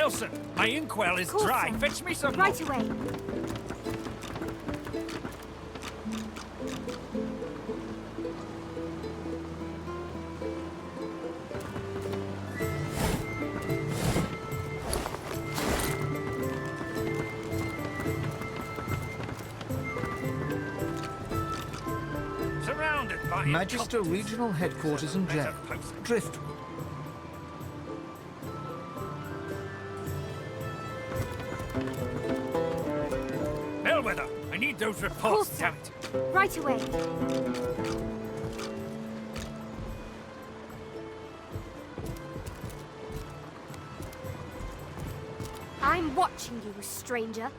Nelson, my inkwell is dry. Sir. Fetch me some Right more. away. Surrounded by Magister incompetents. Regional Headquarters and Better Jail. post. Driftwood. Bellwether, I need those reports, Sir. damn it. Right away. I'm watching you, stranger.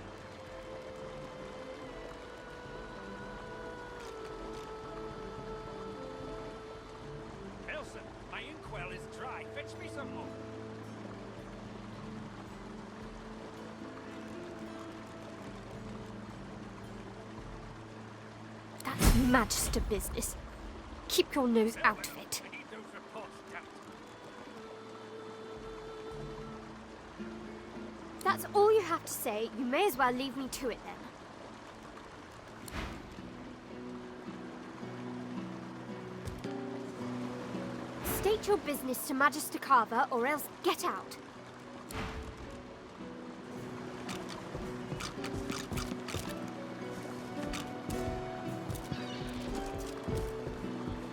Nelson, my inkwell is dry. Fetch me some more. That's Magister business. Keep your nose out of it. I need those reports, damn it. That's all you have to say. You may as well leave me to it then. State your business to Magister Carver, or else get out.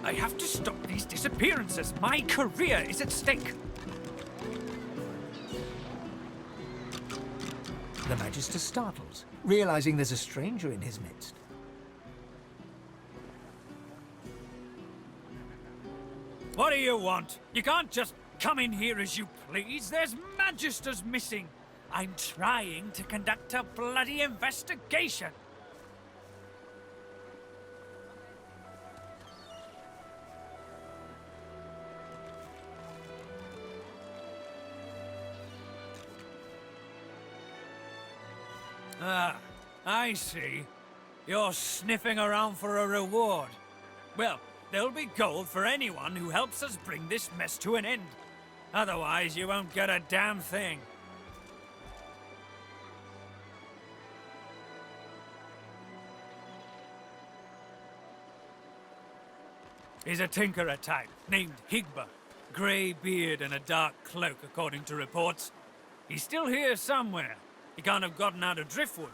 I have to stop these disappearances. My career is at stake. The Magister startles, realizing there's a stranger in his midst. What do you want? You can't just come in here as you please. There's Magisters missing. I'm trying to conduct a bloody investigation. Ah, I see. You're sniffing around for a reward. Well, there'll be gold for anyone who helps us bring this mess to an end. Otherwise, you won't get a damn thing. He's a tinkerer type, named Higba. Grey beard and a dark cloak, according to reports. He's still here somewhere. He can't have gotten out of Driftwood.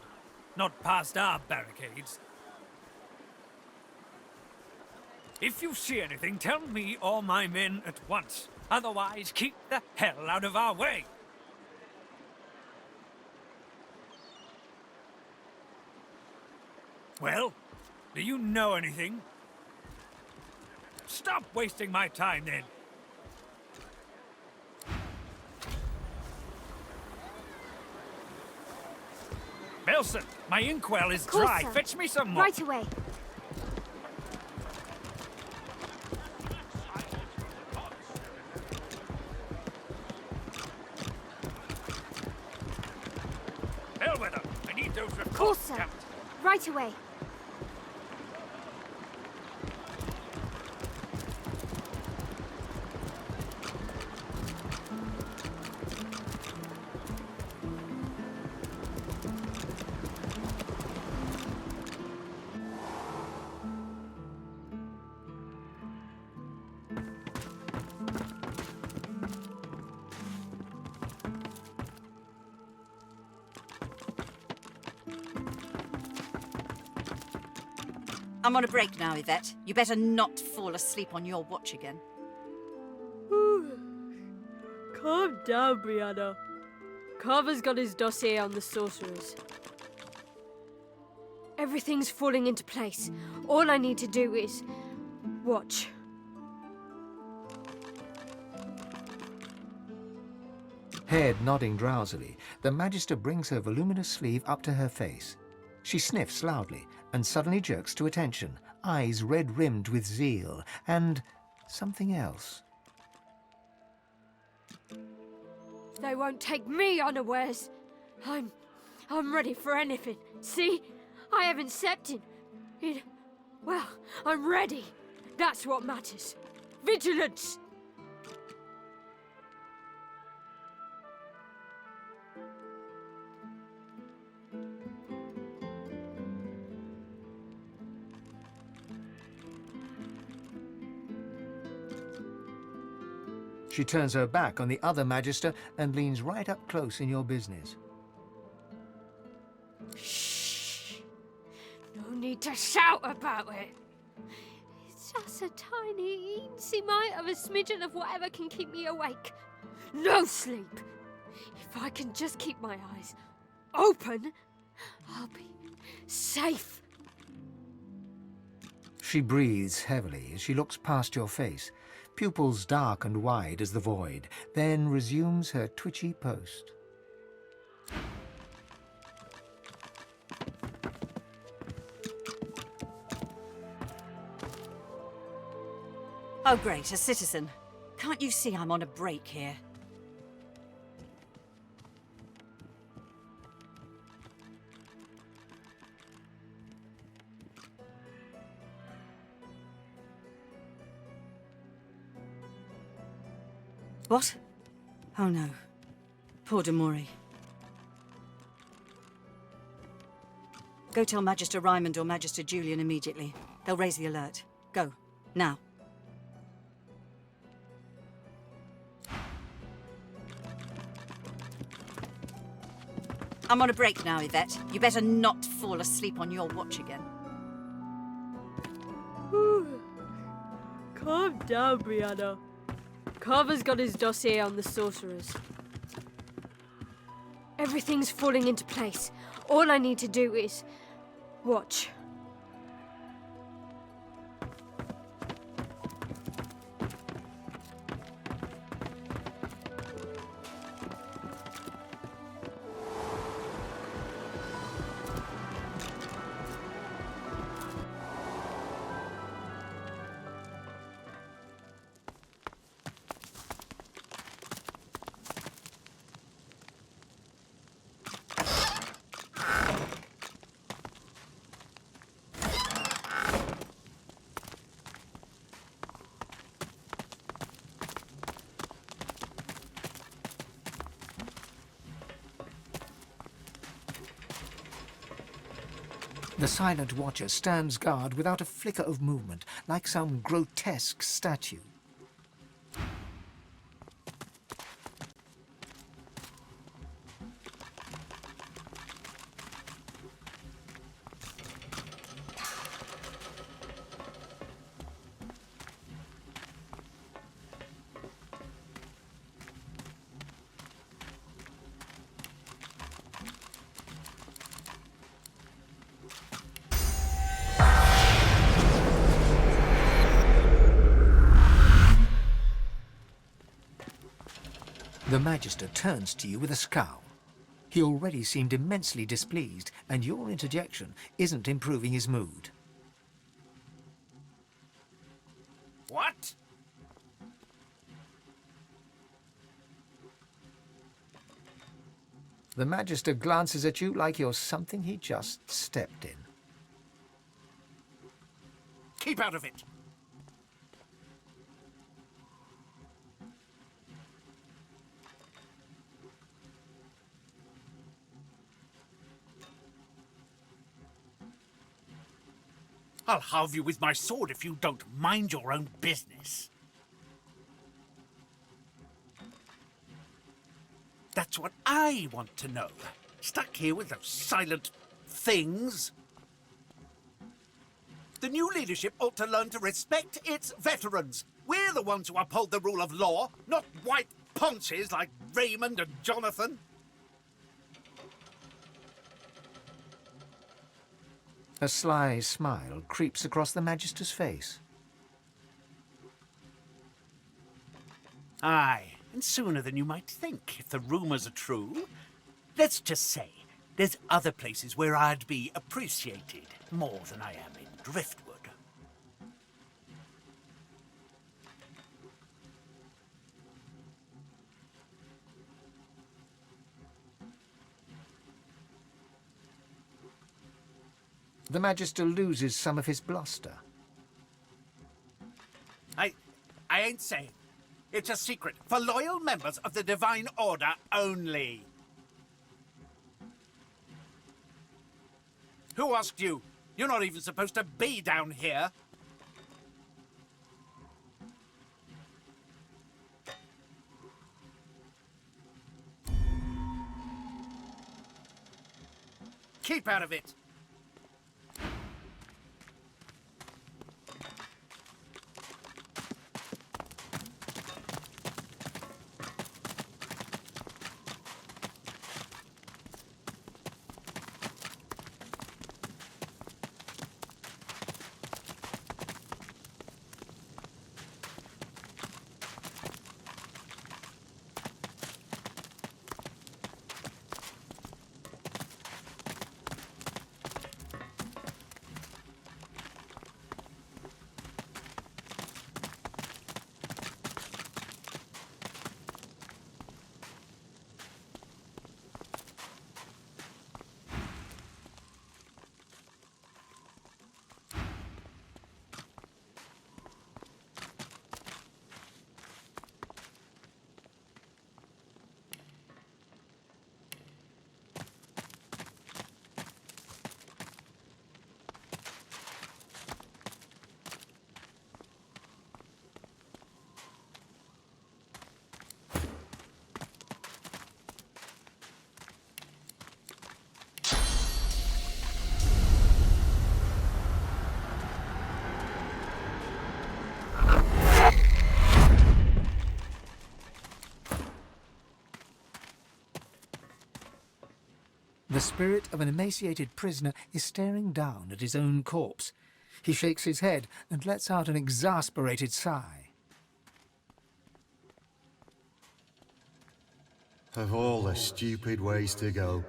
Not past our barricades. If you see anything, tell me or my men at once. Otherwise, keep the hell out of our way. Well, do you know anything? Stop wasting my time, then. Nelson, my inkwell is Course, dry. sir. Fetch me some more. Right away. Bellwether, I need those reports. Course, sir. Damn it. Right away. I'm on a break now, Yvette. You better not fall asleep on your watch again. Calm down, Brianna. Carver's got his dossier on the sorcerers. Everything's falling into place. All I need to do is watch. Head nodding drowsily, the Magister brings her voluminous sleeve up to her face. She sniffs loudly and suddenly jerks to attention, eyes red-rimmed with zeal, and something else. They won't take me unawares. I'm ready for anything. See? I haven't stepped in. Well, I'm ready. That's what matters. Vigilance! She turns her back on the other Magister and leans right up close in your business. Shh! No need to shout about it. It's just a tiny, eensy mite of a smidgen of whatever can keep me awake. No sleep. If I can just keep my eyes open, I'll be safe. She breathes heavily as she looks past your face, pupils dark and wide as the void, then resumes her twitchy post. Oh, great, a citizen. Can't you see I'm on a break here? What? Oh no. Poor Demori. Go tell Magister Raymond or Magister Julian immediately. They'll raise the alert. Go. Now. I'm on a break now, Yvette. You better not fall asleep on your watch again. Calm down, Brianna. Carver's got his dossier on the sorcerers. Everything's falling into place. All I need to do is watch. The silent watcher stands guard without a flicker of movement, like some grotesque statue. The Magister turns to you with a scowl. He already seemed immensely displeased, and your interjection isn't improving his mood. What? The Magister glances at you like you're something he just stepped in. Keep out of it! I'll halve you with my sword if you don't mind your own business. That's what I want to know. Stuck here with those silent things. The new leadership ought to learn to respect its veterans. We're the ones who uphold the rule of law, not white ponces like Raymond and Jonathan. A sly smile creeps across the Magister's face. Aye, and sooner than you might think, if the rumours are true. Let's just say, there's other places where I'd be appreciated more than I am in Driftwood. The Magister loses some of his bluster. I ain't saying. It's a secret for loyal members of the Divine Order only. Who asked you? You're not even supposed to be down here. keep out of it. The spirit of an emaciated prisoner is staring down at his own corpse. He shakes his head and lets out an exasperated sigh. Of all the stupid ways to go.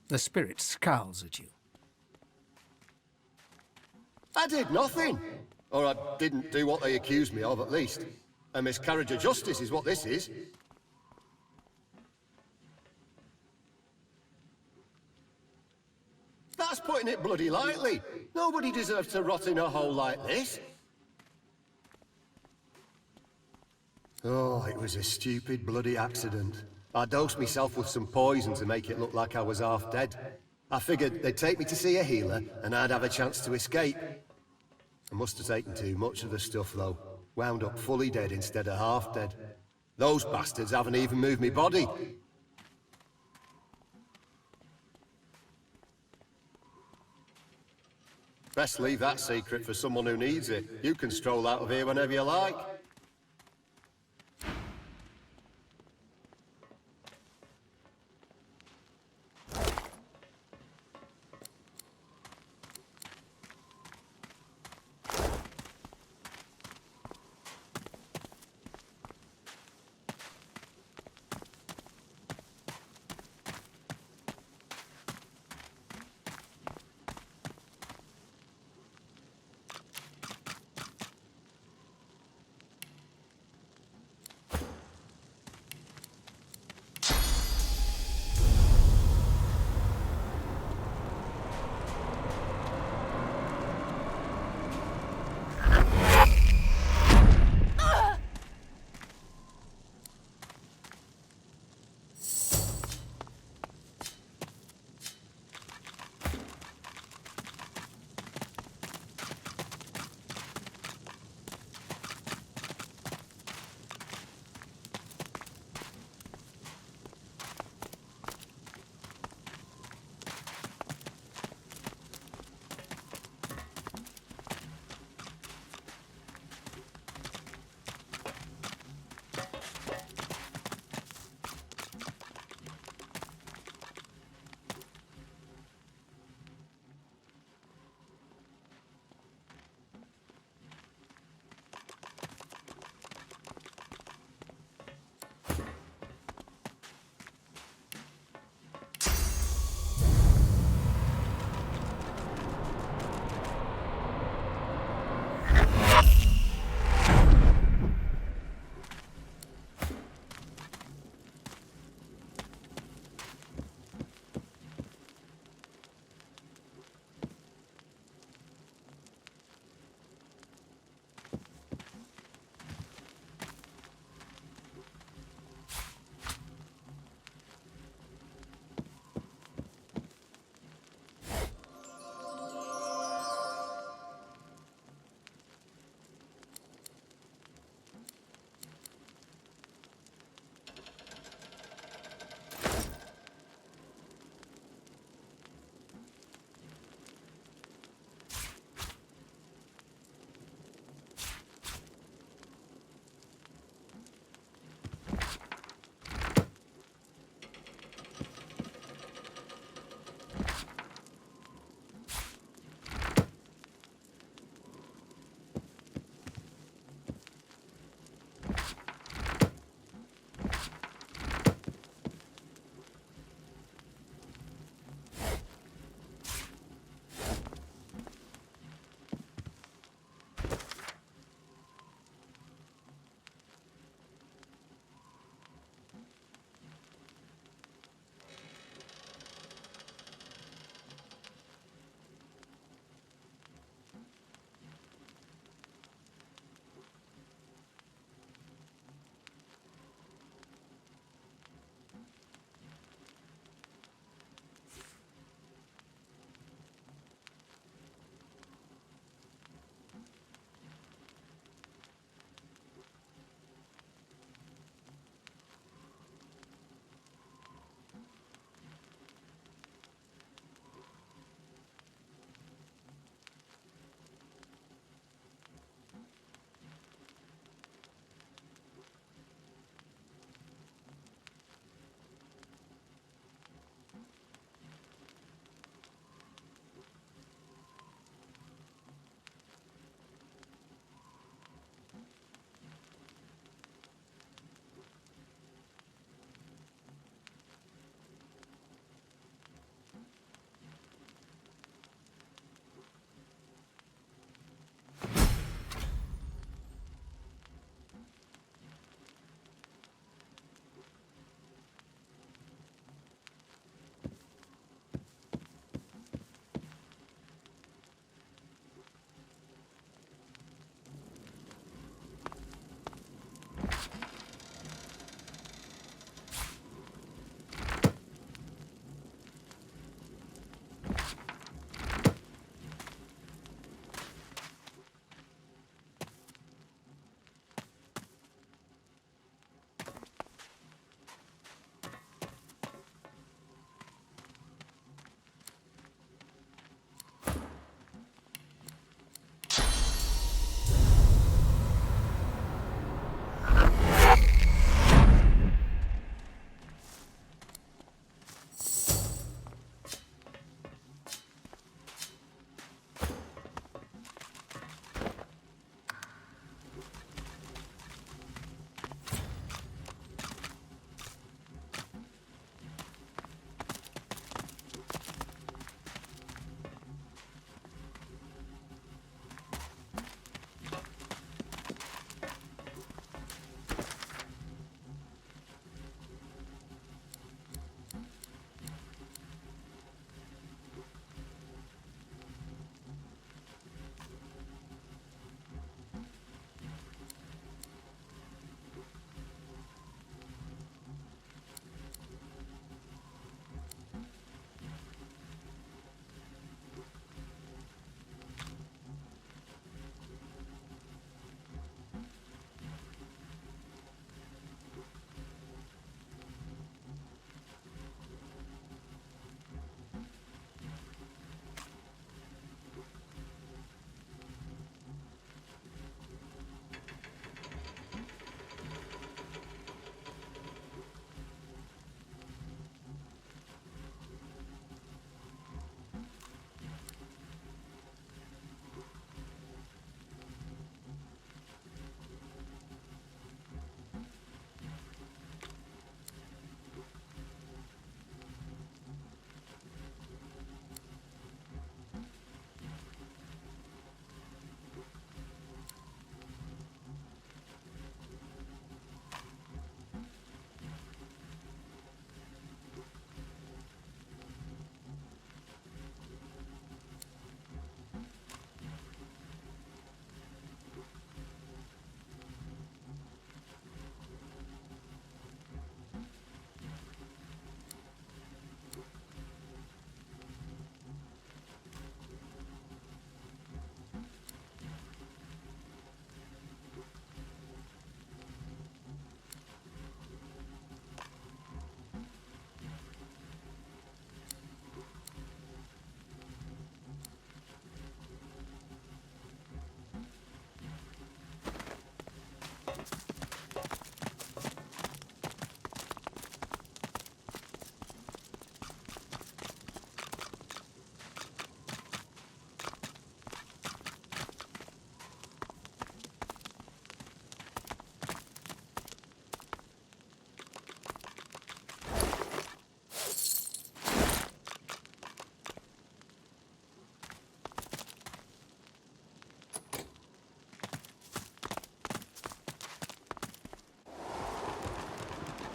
The spirit scowls at you. I did nothing. Or I didn't do what they accused me of, at least. A miscarriage of justice is what this is. That's putting it bloody lightly. Nobody deserves to rot in a hole like this. Oh, it was a stupid bloody accident. I dosed myself with some poison to make it look like I was half dead. I figured they'd take me to see a healer, and I'd have a chance to escape. I must have taken too much of the stuff, though. Wound up fully dead instead of half dead. Those bastards haven't even moved me body. Best leave that secret for someone who needs it. You can stroll out of here whenever you like.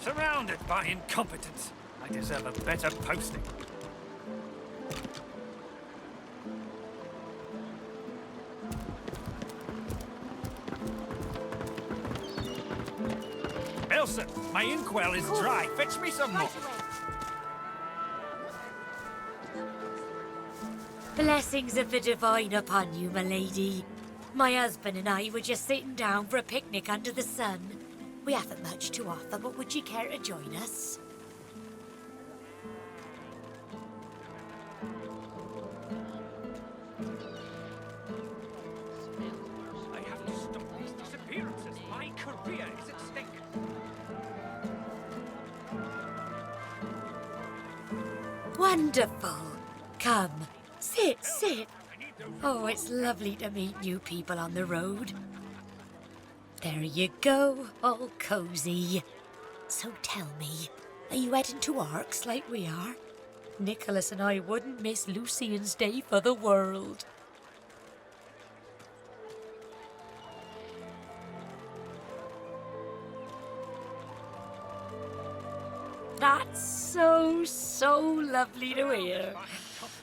Surrounded by incompetence. I deserve a better posting. Elsa, my inkwell is dry. Fetch me some more. Blessings of the divine upon you, my lady. My husband and I were just sitting down for a picnic under the sun. We haven't much to offer, but would you care to join us? I have to stop these disappearances. My career is at stake. Wonderful. Come, sit, sit. Oh, it's lovely to meet new people on the road. There you go, all cozy. So tell me, are you heading to Arks like we are? Nicholas and I wouldn't miss Lucian's Day for the world. That's so lovely to hear.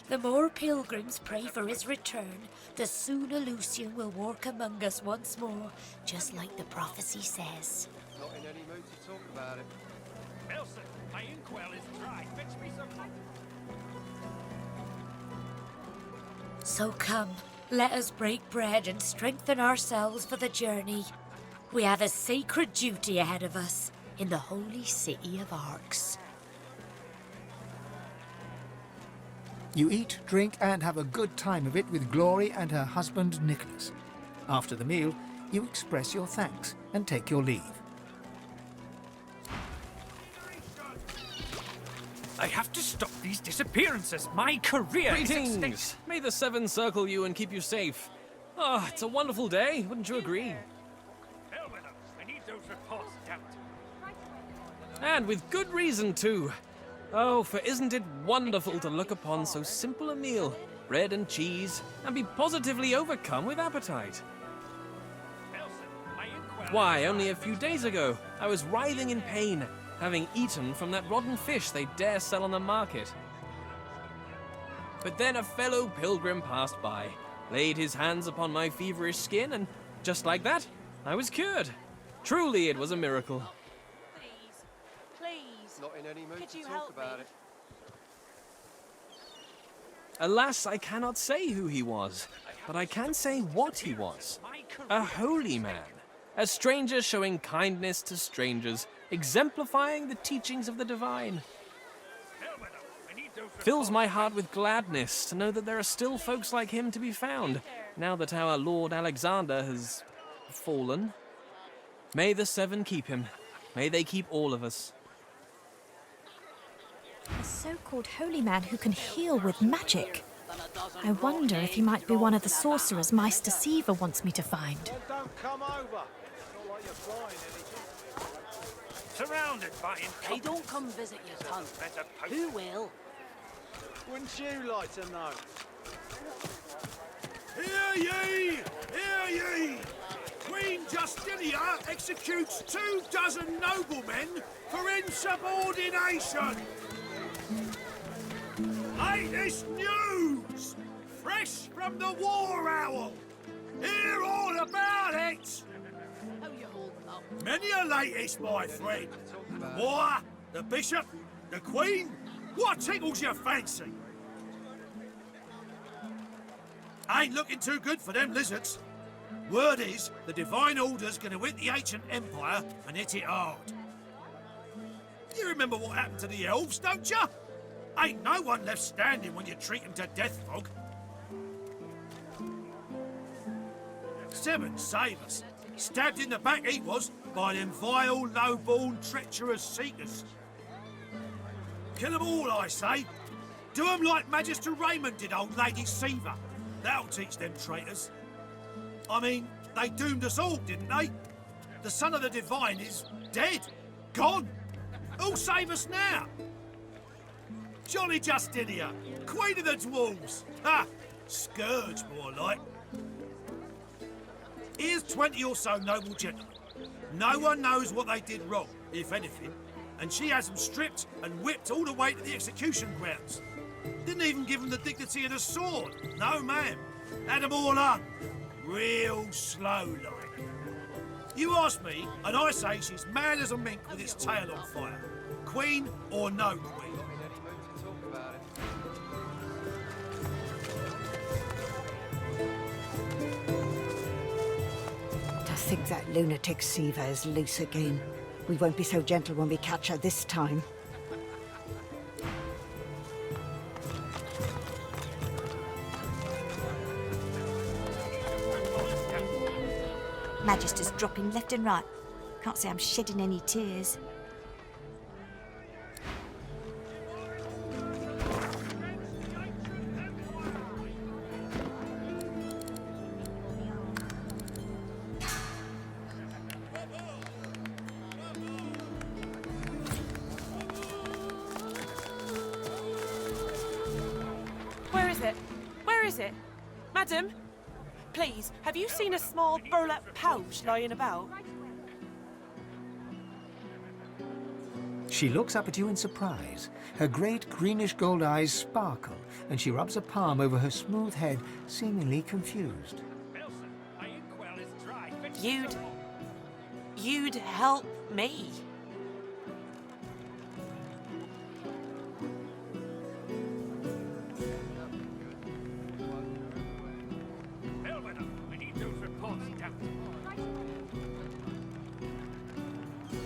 The more pilgrims pray for his return, the sooner Lucian will walk among us once more, just like the prophecy says. Not in any mood to talk about it. Elsa, my inkwell is dry. Fetch me some more. So come, let us break bread and strengthen ourselves for the journey. We have a sacred duty ahead of us in the holy city of Arks. You eat, drink, and have a good time of it with Glory and her husband Nicholas. After the meal, you express your thanks and take your leave. I have to stop these disappearances. My career is at stake. Greetings! May the Seven circle you and keep you safe. Ah, it's a wonderful day, wouldn't you agree? Hell with them. I need those reports out. And with good reason, too. Oh, for isn't it wonderful to look upon so simple a meal, bread and cheese, and be positively overcome with appetite? Elsa, my inkwell. Why, only a few days ago, I was writhing in pain, having eaten from that rotten fish they dare sell on the market. But then a fellow pilgrim passed by, laid his hands upon my feverish skin, and just like that, I was cured. Truly, it was a miracle. Please, Not in any mood could to you talk help about me? it. Alas, I cannot say who he was, but I can say what he was. A holy man. A stranger showing kindness to strangers, exemplifying the teachings of the divine. Hell with them. I need those Fills my heart with gladness to know that there are still folks like him to be found, now that our Lord Alexander has fallen. May the Seven keep him. May they keep all of us. A so-called holy man who can heal with magic. I wonder if he might be one of the sorcerers Meister Siva wants me to find. Don't come over. Not like you're flying anything. surrounded by They incompetence. don't come visit your tongue. Better post. Who will? Wouldn't you like to know? Hear ye! Hear ye! Queen Justinia executes 24 noblemen for insubordination! Latest news! Fresh from the war owl! Hear all about it! How you holding up? Many a latest, my friend. The war, the bishop, the queen. What tickles your fancy? Ain't looking too good for them lizards. Word is, the Divine Order's gonna hit the ancient empire and hit it hard. You remember what happened to the elves, don't ya? Ain't no one left standing when you treat them to death fog. Seven save us. Stabbed in the back he was by them vile, low-born, treacherous seekers. Kill them all, I say. Do them like Magister Raymond did old Lady Siva. That'll teach them traitors. I mean, they doomed us all, didn't they? The son of the Divine is dead. Gone. Who'll save us now? Jolly Justinia, Queen of the Dwarves. Ha! Scourge, more like. Here's 20 or so noble gentlemen. No one knows what they did wrong, if anything. and she has them stripped and whipped all the way to the execution grounds. Didn't even give them the dignity of the sword. No, ma'am. Had them all hung. Real slow like. You ask me, and I say she's mad as a mink with its tail on fire. Queen or no queen. To think that lunatic Siva is loose again. We won't be so gentle when we catch her this time. Magister's dropping left and right. Can't say I'm shedding any tears. Where is it? Where is it? Madam? Please, have you seen a small burlap pouch lying about? She looks up at you in surprise. Her great greenish-gold eyes sparkle, and she rubs a palm over her smooth head, seemingly confused. You'd help me?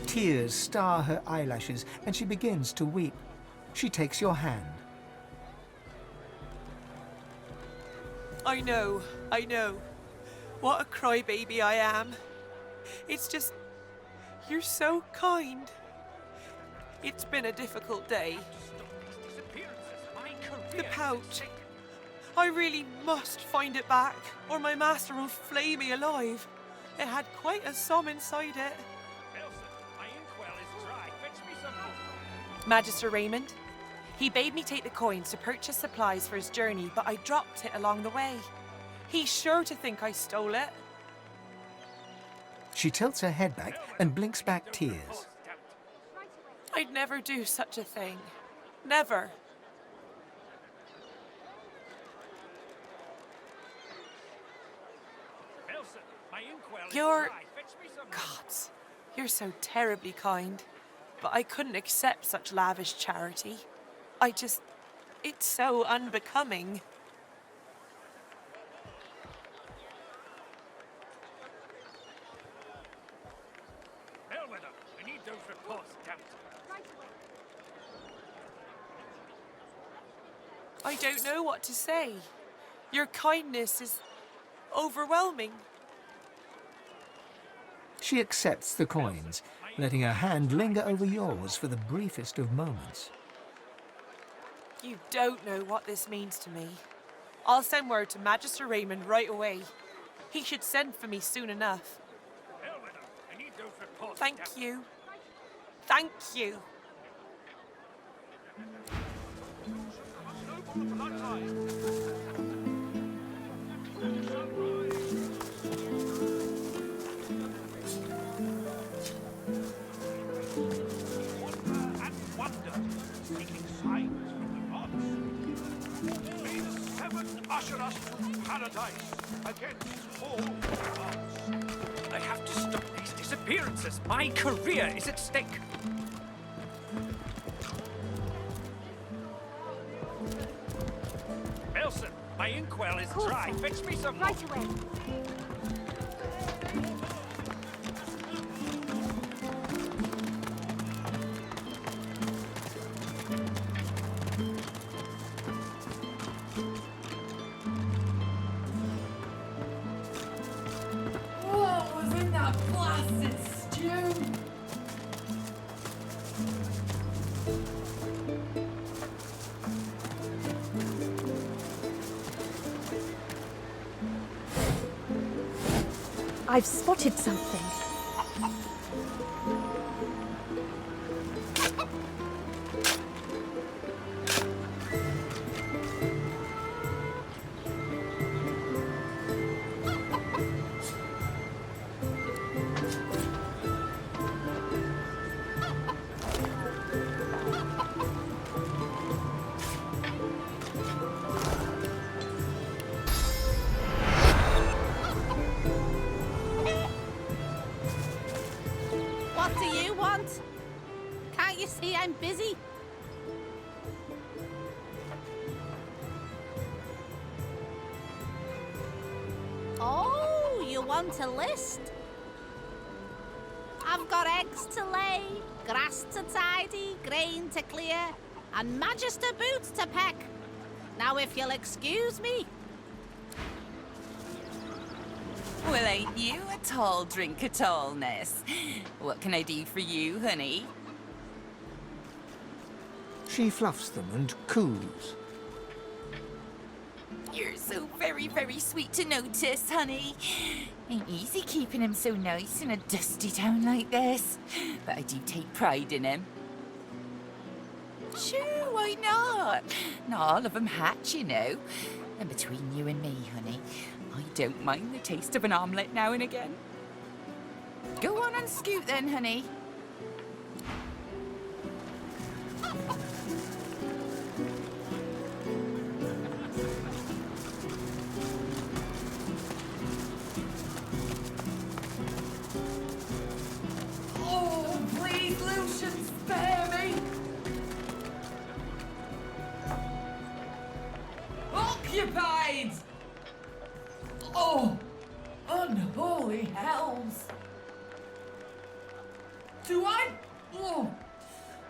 Tears star her eyelashes, and she begins to weep. She takes your hand. I know. What a crybaby I am. It's just... you're so kind. It's been a difficult day. The pouch. I really must find it back, or my master will flay me alive. It had quite a sum inside it. Magister Raymond, he bade me take the coins to purchase supplies for his journey, but I dropped it along the way. He's sure to think I stole it. She tilts her head back and blinks back tears. I'd never do such a thing. Never. You're... Gods, you're so terribly kind. But I couldn't accept such lavish charity. It's so unbecoming. We need those reports stamped. I don't know what to say. Your kindness is overwhelming. She accepts the coins, letting her hand linger over yours for the briefest of moments. You don't know what this means to me. I'll send word to Magister Raymond right away. He should send for me soon enough. Thank you. Thank you. Usher us to paradise against all odds. I have to stop these disappearances. My career is at stake. Elson, my inkwell is dry. Fetch me some right away. I've spotted something. I'm busy. Oh, you want a list? I've got eggs to lay, grass to tidy, grain to clear, and Magister boots to peck. Now, if you'll excuse me. Well, ain't you a tall drink of tallness? What can I do for you, honey? She fluffs them and coos. You're so very, very sweet to notice, honey. Ain't easy keeping him so nice in a dusty town like this. But I do take pride in him. Sure, why not? Not all of them hatch, you know. And between you and me, honey, I don't mind the taste of an omelette now and again. Go on and scoot then, honey. Oh, please, Lucian, spare me! Occupied! Oh, unholy hells!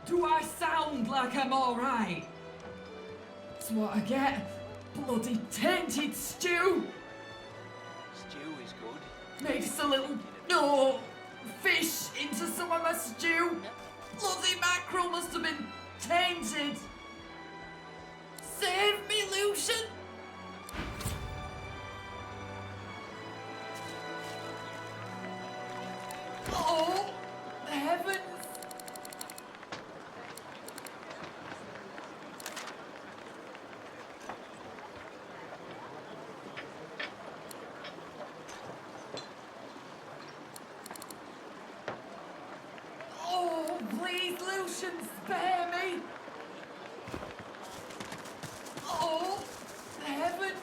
Do I sound like I'm alright? That's what I get. Bloody tainted stew! Stew is good. Mix a little, fish into some of my stew. Bloody mackerel must have been tainted. Save me, Lucian! Oh, heavens! Oh, please, Lucian, spare me! Oh, heavens!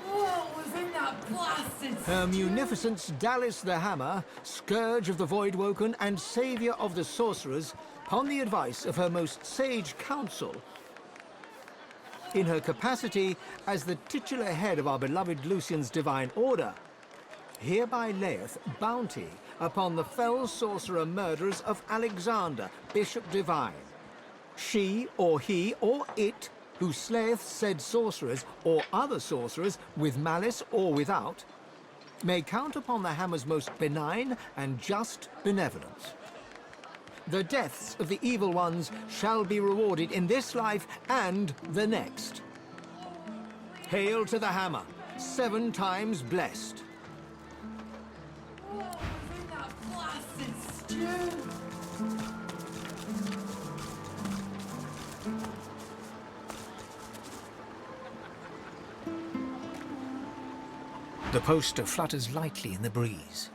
What was in that blasted Her munificence Dallis the Hammer, scourge of the Voidwoken and saviour of the sorcerers, upon the advice of her most sage council, in her capacity as the titular head of our beloved Lucian's divine order, hereby layeth bounty upon the fell sorcerer murderers of Alexander, Bishop Divine. She, or he, or it, who slayeth said sorcerers, or other sorcerers, with malice or without, may count upon the Hammer's most benign and just benevolence. The deaths of the evil ones shall be rewarded in this life and the next. Hail to the Hammer, 7 times blessed. What was in that blasted stew? The poster flutters lightly in the breeze.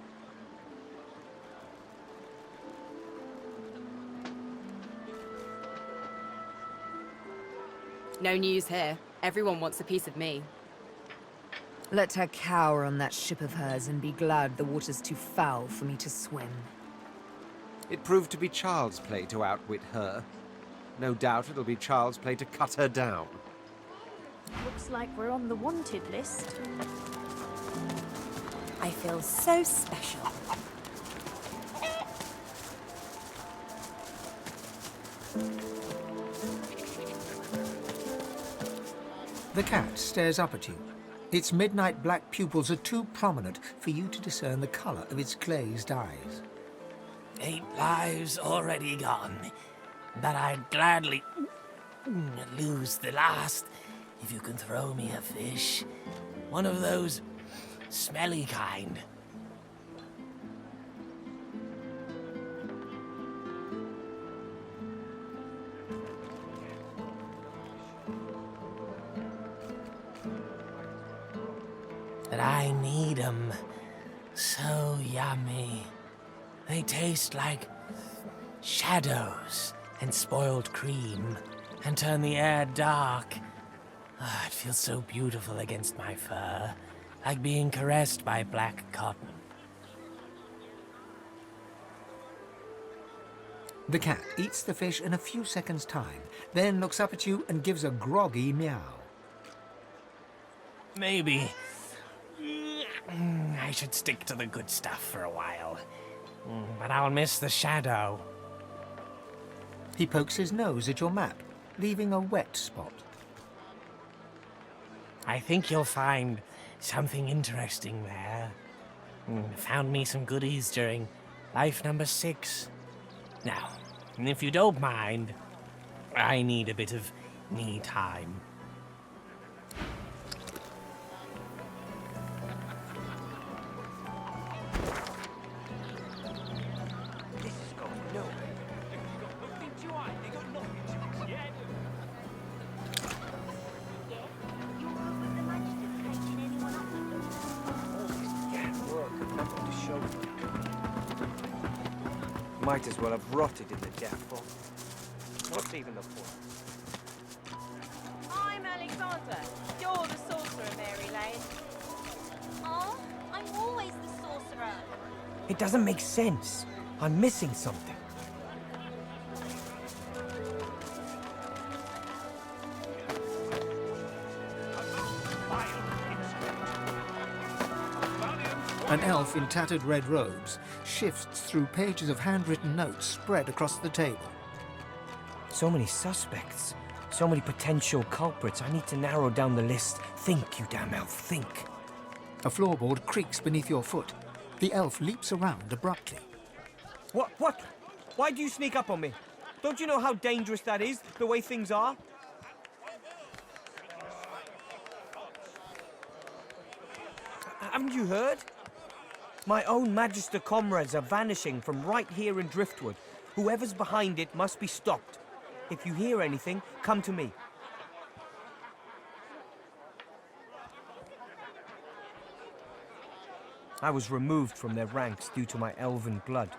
No news here. Everyone wants a piece of me. Let her cower on that ship of hers and be glad the water's too foul for me to swim. It proved to be child's play to outwit her. No doubt it'll be child's play to cut her down. Looks like we're on the wanted list. I feel so special. The cat stares up at you. Its midnight black pupils are too prominent for you to discern the colour of its glazed eyes. 8 lives already gone, but I'd gladly lose the last if you can throw me a fish. One of those smelly kind. But I need 'em. So yummy. They taste like shadows and spoiled cream and turn the air dark. It feels so beautiful against my fur, like being caressed by black cotton. The cat eats the fish in a few seconds' time, then looks up at you and gives a groggy meow. Maybe I should stick to the good stuff for a while. But I'll miss the shadow. He pokes his nose at your map, leaving a wet spot. I think you'll find something interesting there. Found me some goodies during life number 6. Now, if you don't mind, I need a bit of me time. Might as well have rotted in the depot. What's even the point? I'm Alexander. You're the sorcerer, Mary Lane. Oh, I'm always the sorcerer. It doesn't make sense. I'm missing something. An elf in tattered red robes shifts through pages of handwritten notes spread across the table. So many suspects. So many potential culprits. I need to narrow down the list. Think, you damn elf, think. A floorboard creaks beneath your foot. The elf leaps around abruptly. What? Why do you sneak up on me? Don't you know how dangerous that is, the way things are? Haven't you heard? My own Magister comrades are vanishing from right here in Driftwood. Whoever's behind it must be stopped. If you hear anything, come to me. I was removed from their ranks due to my elven blood.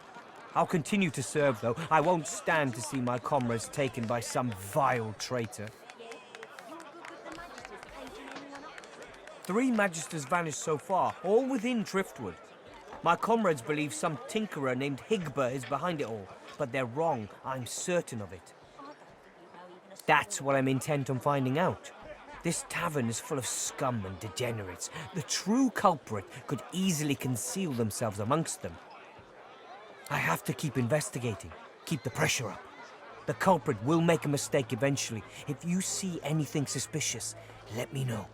I'll continue to serve, though. I won't stand to see my comrades taken by some vile traitor. 3 Magisters vanished so far, all within Driftwood. My comrades believe some tinkerer named Higba is behind it all, but they're wrong. I'm certain of it. That's what I'm intent on finding out. This tavern is full of scum and degenerates. The true culprit could easily conceal themselves amongst them. I have to keep investigating, keep the pressure up. The culprit will make a mistake eventually. If you see anything suspicious, let me know.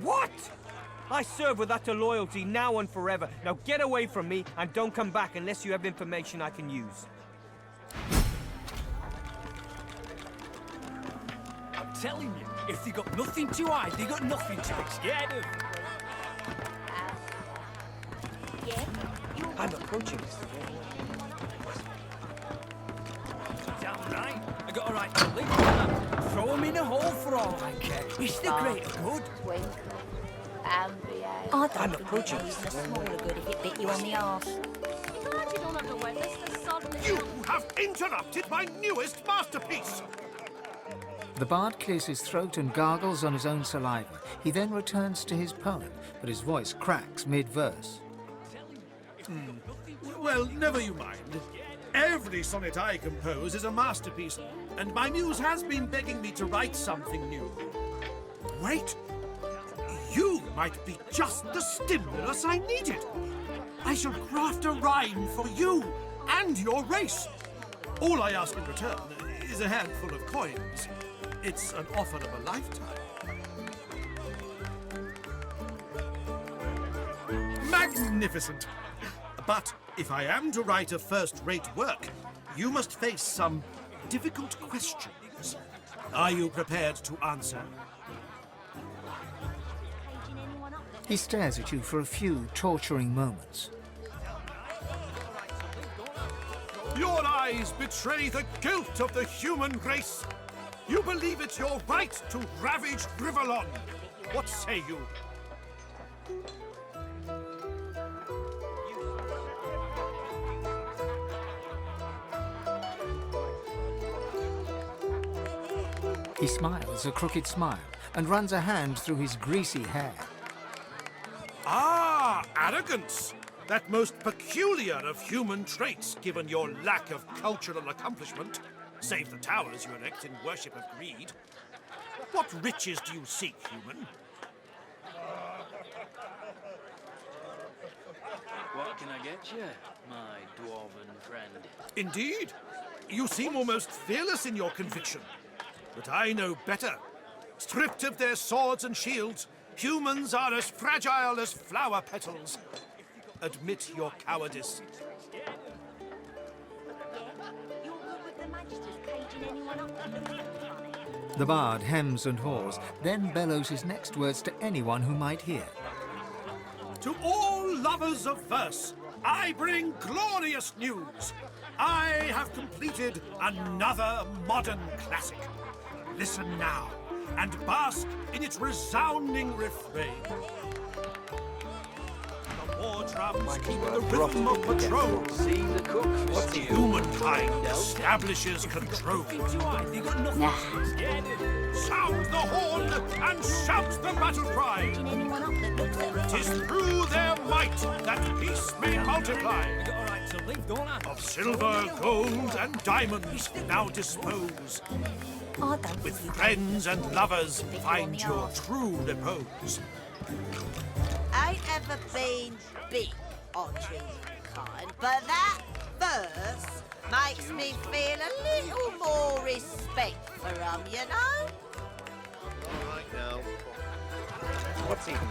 What? I serve with utter loyalty now and forever. Now get away from me and don't come back unless you have information I can use. I'm telling you, if they got nothing to hide, they got nothing to be scared of. I'm approaching. Damn right. I got a right to live with them. Throw them in a hole for all I care. It's the greater good. I'm approaching. The smaller good if it bit you on the arse. You glad you don't have the wetness to sod me. You have interrupted my newest masterpiece! The bard clears his throat and gargles on his own saliva. He then returns to his poem, but his voice cracks mid-verse. Well, never you mind. Every sonnet I compose is a masterpiece, and my muse has been begging me to write something new. Wait! You might be just the stimulus I needed. I shall craft a rhyme for you and your race. All I ask in return is a handful of coins. It's an offer of a lifetime. Magnificent! But if I am to write a first-rate work, you must face some difficult questions. Are you prepared to answer? He stares at you for a few torturing moments. Your eyes betray the guilt of the human race. You believe it's your right to ravage Grivalon. What say you? He smiles a crooked smile and runs a hand through his greasy hair. Ah, arrogance! That most peculiar of human traits, given your lack of cultural accomplishment. Save the towers you erect in worship of greed. What riches do you seek, human? What can I get you, my dwarven friend? Indeed. You seem almost fearless in your conviction. But I know better. Stripped of their swords and shields, humans are as fragile as flower petals. Admit your cowardice. The bard hems and haws, then bellows his next words to anyone who might hear. To all lovers of verse, I bring glorious news. I have completed another modern classic. Listen now, and bask in its resounding refrain. The war drums keep the rhythm of patrol. What the humankind establishes control. Sound the horn and shout the battle cry. 'Tis through their might that peace may multiply. Of silver, gold, and diamonds now dispose. With friends and lovers find your true repose. Ain't ever been big on treating kind, but that verse makes me feel a little more respect for 'em, you know? All right now. What's even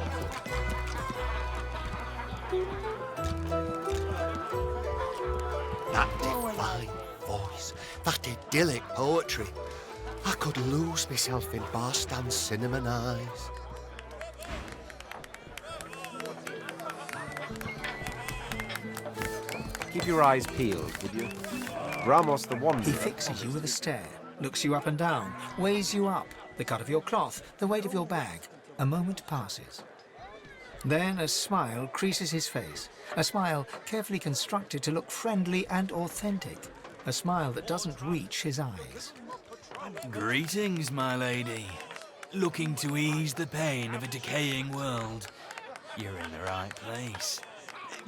That divine voice, that idyllic poetry. I could lose myself in Barstan's cinnamon eyes. Keep your eyes peeled, would you? Ramos the Wanderer. He fixes you with a stare, looks you up and down, weighs you up, the cut of your cloth, the weight of your bag. A moment passes. Then a smile creases his face, a smile carefully constructed to look friendly and authentic, a smile that doesn't reach his eyes. Greetings, my lady. Looking to ease the pain of a decaying world? You're in the right place.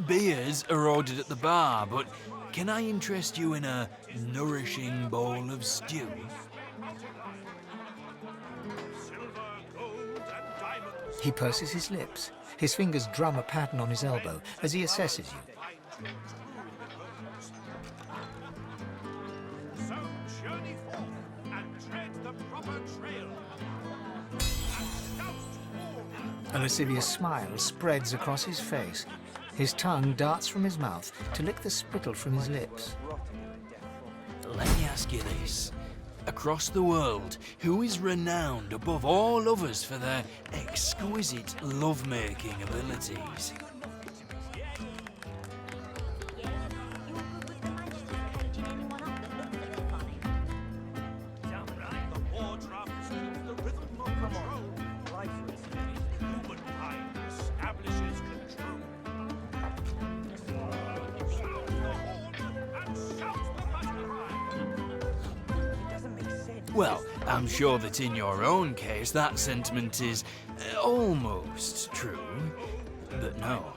Beers are ordered at the bar, but can I interest you in a nourishing bowl of stew? He purses his lips. His fingers drum a pattern on his elbow as he assesses you. So journey forth and tread the proper trail. A lascivious smile spreads across his face. His tongue darts from his mouth to lick the spittle from his lips. Let me ask you this. Across the world, who is renowned above all others for their exquisite love-making abilities? Well, I'm sure that in your own case that sentiment is almost true. But no,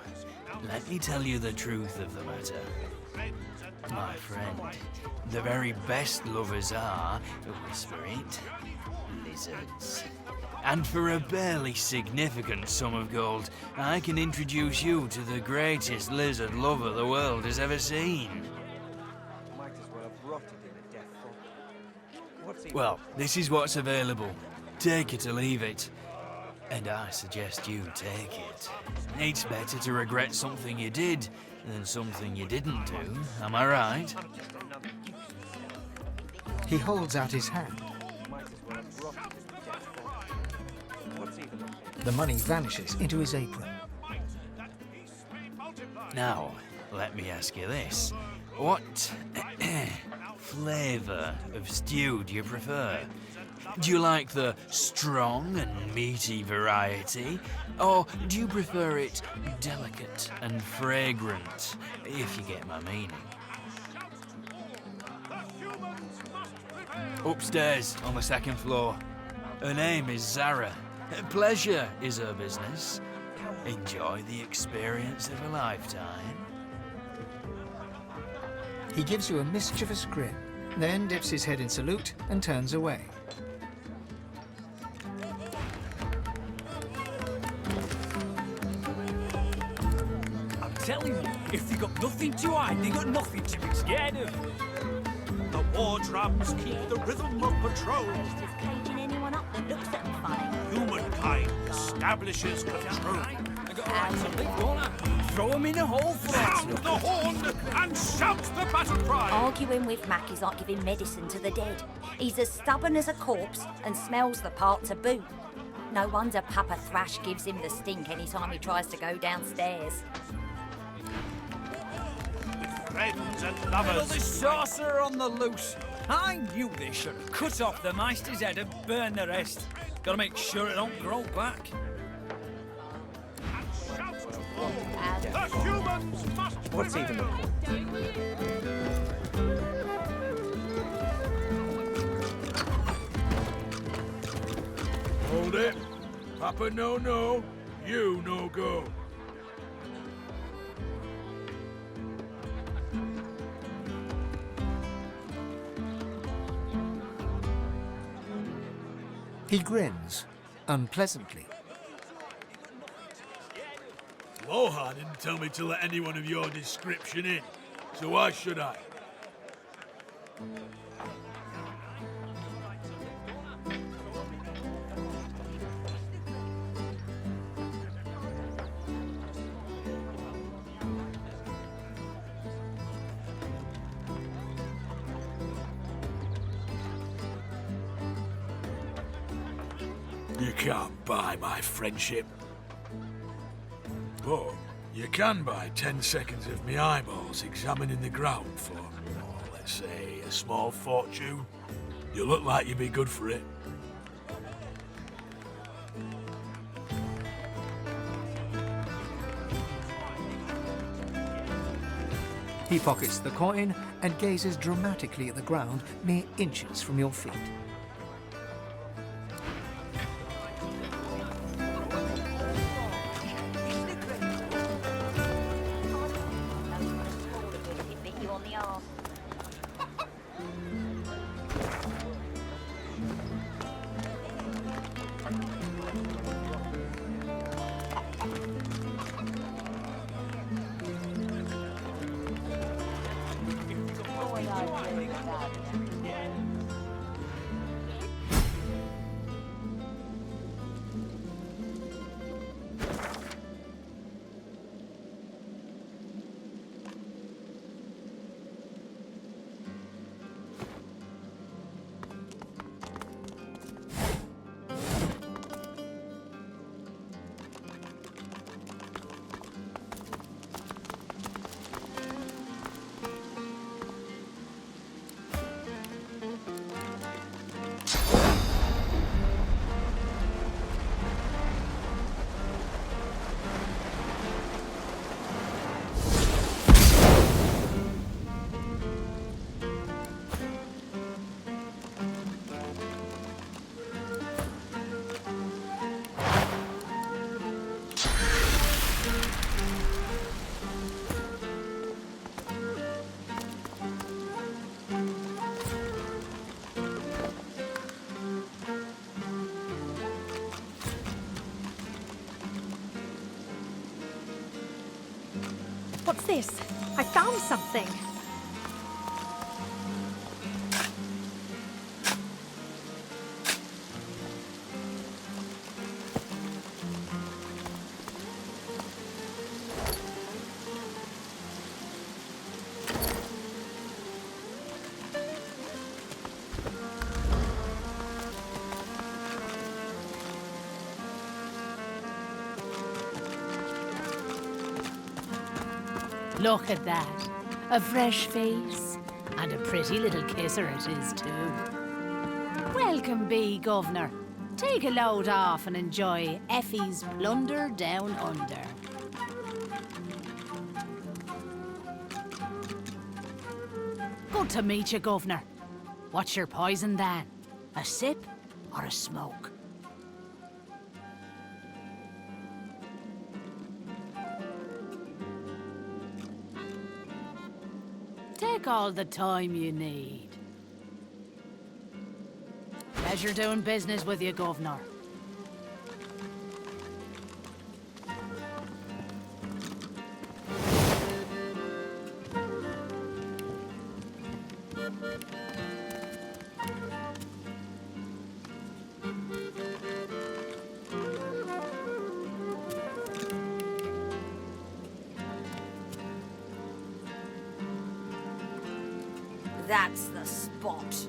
let me tell you the truth of the matter. My friend, the very best lovers are, whisper it, lizards. And for a barely significant sum of gold, I can introduce you to the greatest lizard lover the world has ever seen. Might as well have rotted in a death fall. What's even... Well, this is what's available. Take it or leave it. And I suggest you take it. It's better to regret something you did than something you didn't do, am I right? He holds out his hand. Might as well have rotted in a death fall. What's even... The money vanishes into his apron. Now, let me ask you this. What flavour of stew do you prefer? Do you like the strong and meaty variety? Or do you prefer it delicate and fragrant, if you get my meaning? Upstairs, on the second floor. Her name is Zara. Pleasure is her business. Enjoy the experience of a lifetime. He gives you a mischievous grin, then dips his head in salute and turns away. I'm telling you, if they got nothing to hide, they got nothing to be scared of. The war drums keep the rhythm of patrol. Just caging anyone up that looks at them funny. Humankind establishes control. I got a right to live, don't I? Throw them in a hole for Sound the horn and shout the battle cry. Arguing with Mac is like giving medicine to the dead. He's as stubborn as a corpse and smells the part to boot. No wonder Papa Thrash gives him the stink any time he tries to go downstairs. Friends and Well, lovers. the sorcerer on the loose. I knew they should have cut off the Meister's head and burned the rest. Gotta make sure it don't grow back. The humans must What's even the point? Hold it. Papa no, you no go. He grins, unpleasantly. Loha didn't tell me to let anyone of your description in, so why should I? You can't buy my friendship. But you can buy 10 seconds of me eyeballs examining the ground for, let's say, a small fortune. You look like you'd be good for it. He pockets the coin and gazes dramatically at the ground mere inches from your feet. What's this? I found something. Look at that. A fresh face. And a pretty little kisser it is, too. Welcome be, Governor. Take a load off and enjoy Effie's plunder down under. Good to meet you, Governor. What's your poison, then? A sip or a smoke? Take all the time you need. Pleasure doing business with you, Governor. That's the spot.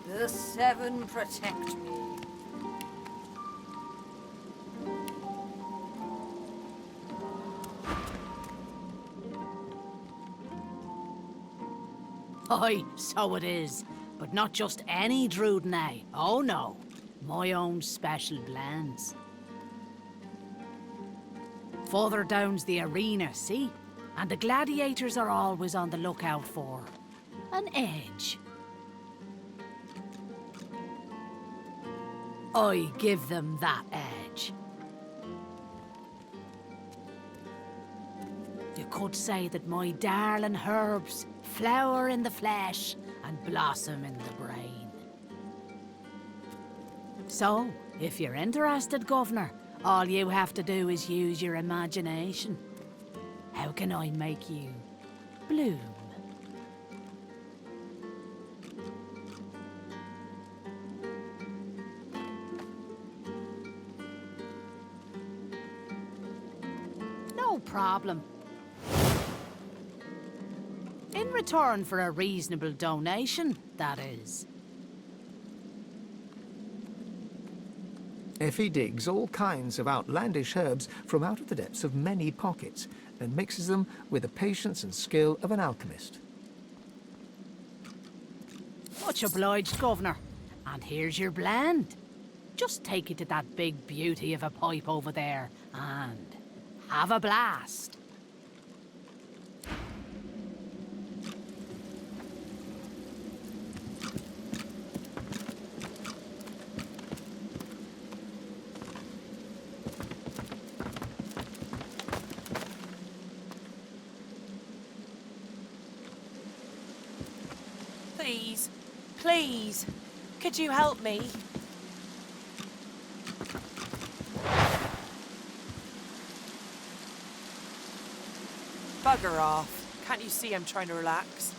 The Seven protect me. Aye, so it is. But not just any Druidnay. Oh no. My own special blends. Further down's the arena, see? And the gladiators are always on the lookout for an edge. I give them that edge. You could say that my darling herbs flower in the flesh and blossom in the brain. So, if you're interested, Governor, all you have to do is use your imagination. How can I make you bloom? No problem. In return for a reasonable donation, that is. Effie digs all kinds of outlandish herbs from out of the depths of many pockets and mixes them with the patience and skill of an alchemist. Much obliged, Governor. And here's your blend. Just take it to that big beauty of a pipe over there and have a blast. Please, please, could you help me? Bugger off. Can't you see I'm trying to relax?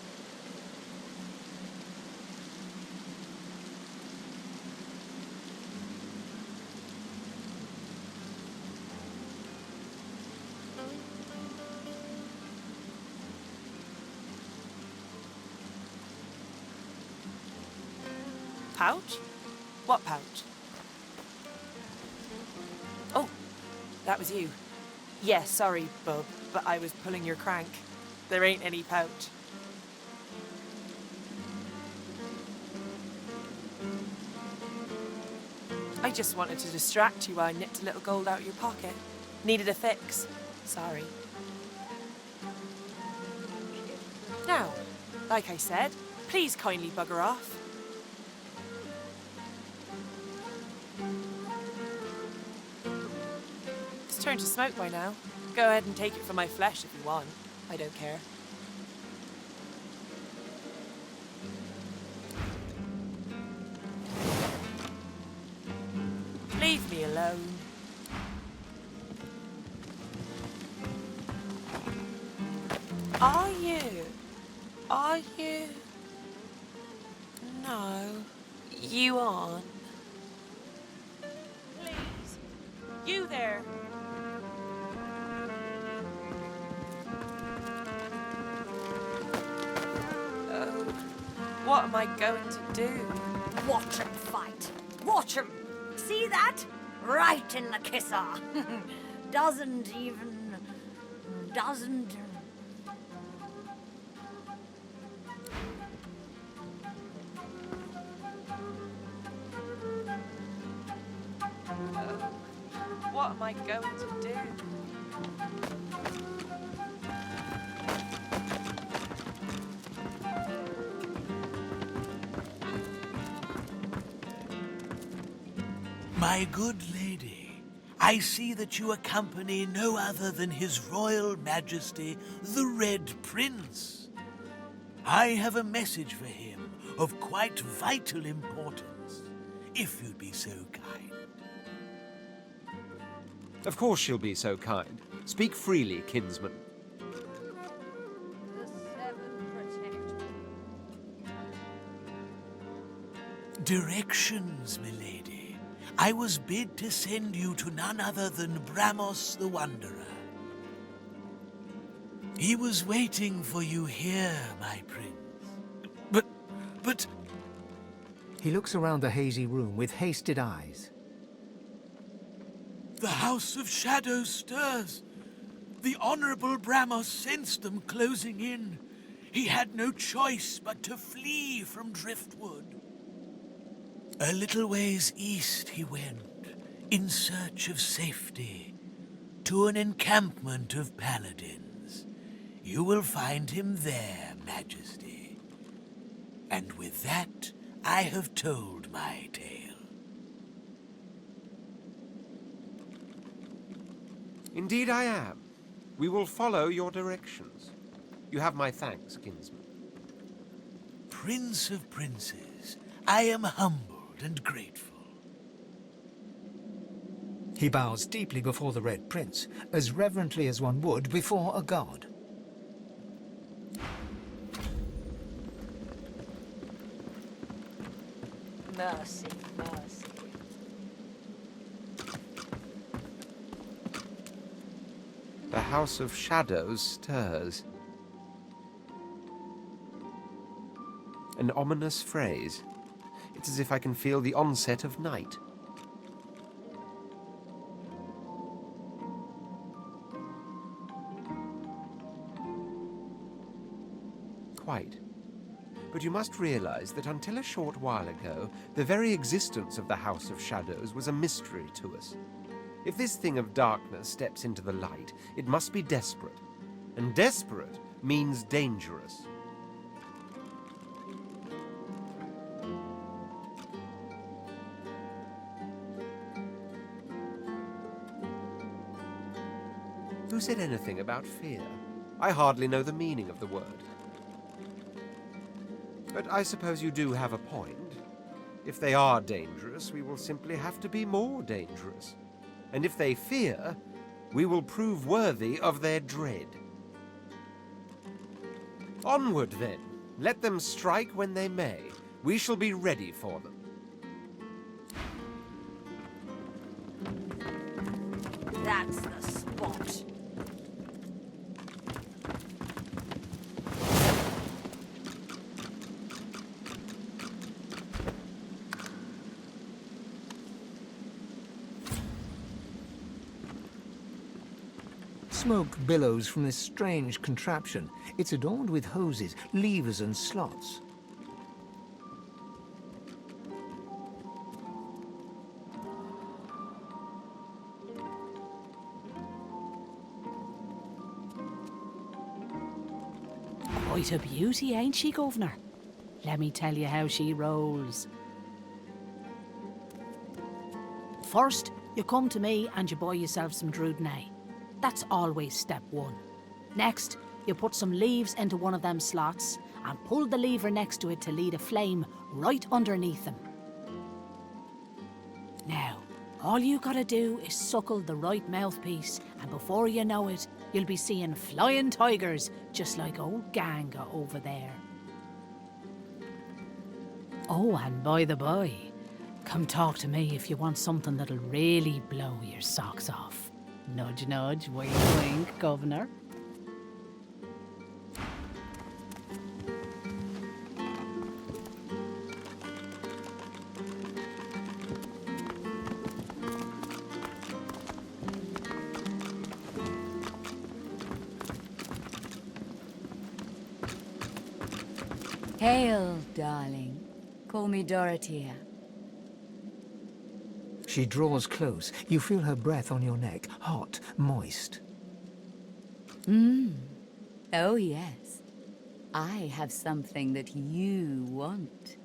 Pouch? What pouch? Oh, that was you. Yeah, sorry, bub, but I was pulling your crank. There ain't any pouch. I just wanted to distract you while I nipped a little gold out of your pocket. Needed a fix. Sorry. Now, like I said, please kindly bugger off. It's turned to smoke by now. Go ahead and take it for my flesh if you want. I don't care. Leave me alone. Are you? Are you? No, you aren't. Please, you there. Oh, what am I going to do? Watch him fight. Watch him. See that? Right in the kisser. Doesn't. Oh, what am I going to do? My good lady, I see that you accompany no other than His Royal Majesty, the Red Prince. I have a message for him of quite vital importance, if you'd be so kind. Of course she'll be so kind. Speak freely, kinsman. Directions, milady. I was bid to send you to none other than Bramos the Wanderer. He was waiting for you here, my prince. But... He looks around the hazy room with hasted eyes. The House of Shadows stirs. The Honorable Bramos sensed them closing in. He had no choice but to flee from Driftwood. A little ways east he went, in search of safety, to an encampment of paladins. You will find him there, Majesty. And with that, I have told my tale. Indeed I am. We will follow your directions. You have my thanks, kinsman. Prince of Princes, I am humbled and grateful. He bows deeply before the Red Prince, as reverently as one would before a god. Mercy, mercy. The House of Shadows stirs. An ominous phrase. It's as if I can feel the onset of night. Quite. but you must realize that until a short while ago, the very existence of the House of Shadows was a mystery to us. If this thing of darkness steps into the light, it must be desperate. And desperate means dangerous. Who said anything about fear? I hardly know the meaning of the word. But I suppose you do have a point. If they are dangerous, we will simply have to be more dangerous. And if they fear, we will prove worthy of their dread. Onward, then. Let them strike when they may. We shall be ready for them. That's the spot. Smoke billows from this strange contraption. It's adorned with hoses, levers and slots. Quite a beauty, ain't she, Governor? Let me tell you how she rolls. First, you come to me and you buy yourself some Drudenay. That's always step one. Next, you put some leaves into one of them slots and pull the lever next to it to lead a flame right underneath them. Now, all you gotta do is suckle the right mouthpiece, and before you know it, you'll be seeing flying tigers just like old Ganga over there. Oh, and by the by, come talk to me if you want something that'll really blow your socks off. Nudge, nudge, wink, wink, Governor. Hail, darling. Call me Dorothea. She draws close. You feel her breath on your neck, hot, moist. Oh, yes. I have something that you want.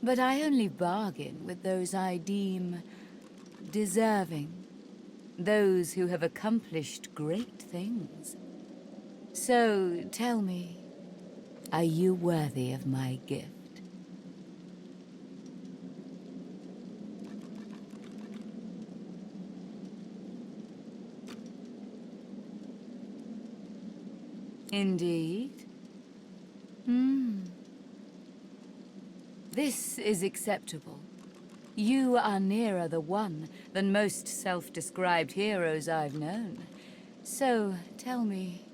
But I only bargain with those I deem deserving. Those who have accomplished great things. So, tell me, are you worthy of my gift? Indeed. This is acceptable. You are nearer the one than most self-described heroes I've known. So, tell me,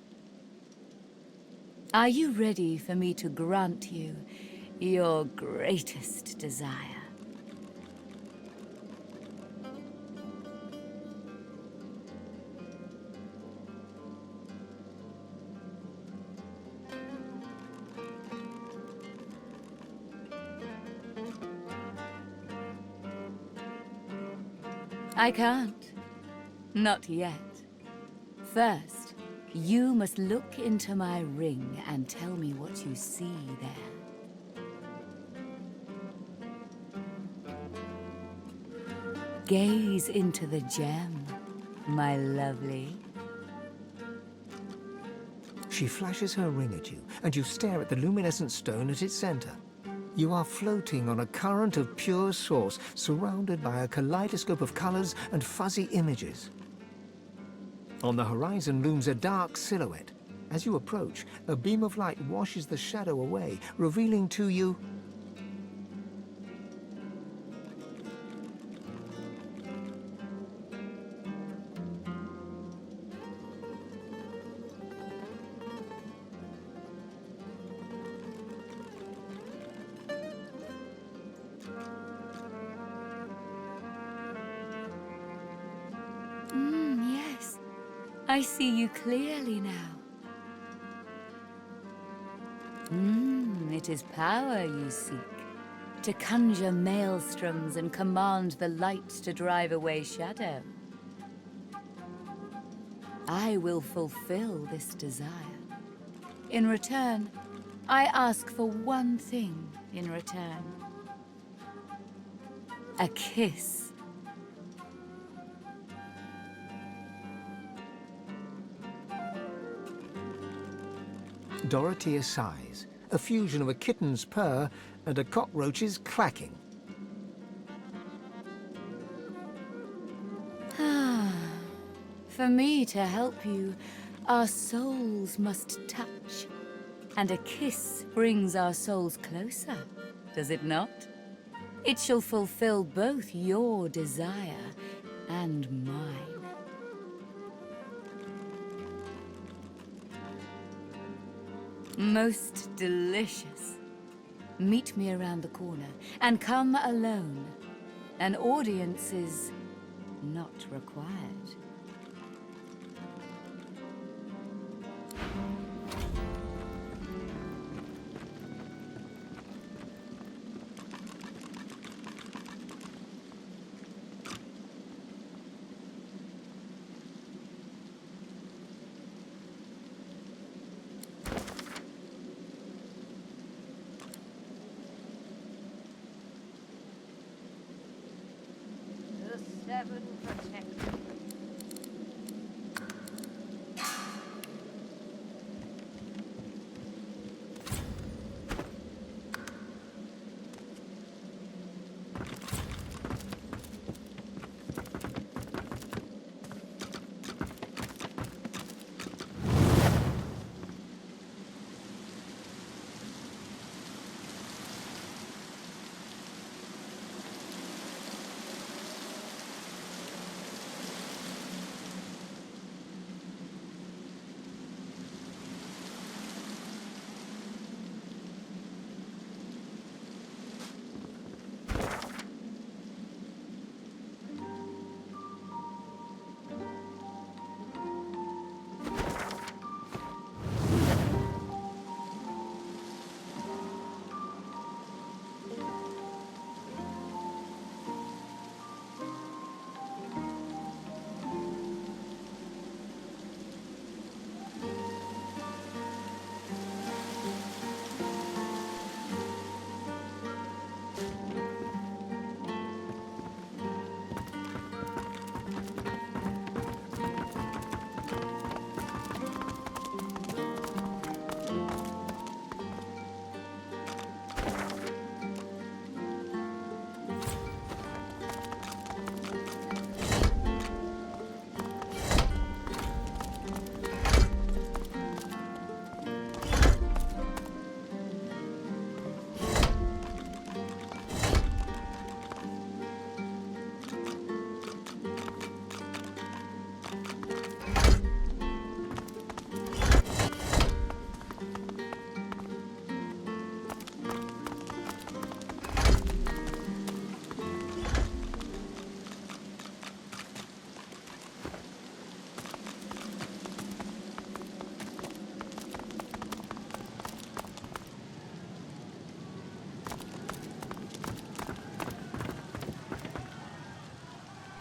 are you ready for me to grant you your greatest desire? I can't. Not yet. First, you must look into my ring and tell me what you see there. Gaze into the gem, my lovely. She flashes her ring at you, and you stare at the luminescent stone at its center. You are floating on a current of pure source, surrounded by a kaleidoscope of colors and fuzzy images. On the horizon looms a dark silhouette. As you approach, a beam of light washes the shadow away, revealing to you Yes. I see you clearly now. It is power you seek. To conjure maelstroms and command the light to drive away shadow. I will fulfill this desire. In return, I ask for one thing in return. A kiss. Dorothea sighs, a fusion of a kitten's purr and a cockroach's clacking. For me to help you, our souls must touch. And a kiss brings our souls closer, does it not? It shall fulfill both your desire and mine. Most delicious. Meet me around the corner, and come alone. An audience is not required. Seven protect.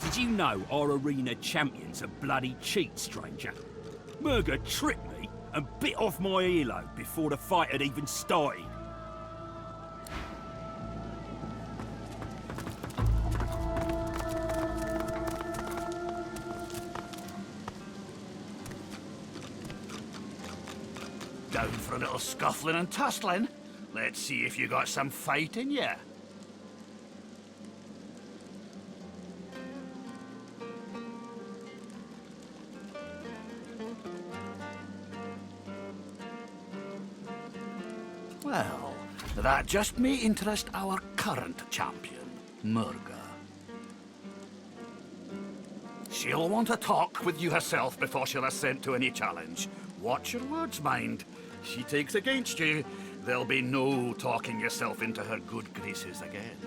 Did you know our arena champion's a bloody cheat, stranger? Murga tricked me and bit off my earlobe before the fight had even started. Down for a little scuffling and tussling? Let's see if you got some fight in ya. Well, that just may interest our current champion, Murga. She'll want to talk with you herself before she'll assent to any challenge. Watch your words, mind. She takes against you, there'll be no talking yourself into her good graces again.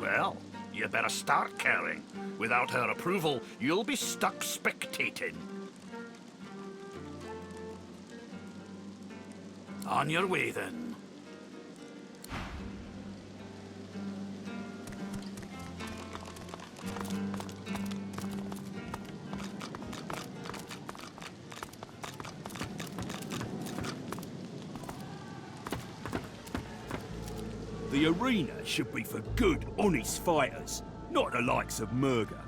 Well, you better start caring. Without her approval, you'll be stuck spectating. On your way, then. The arena should be for good, honest fighters, not the likes of Murga.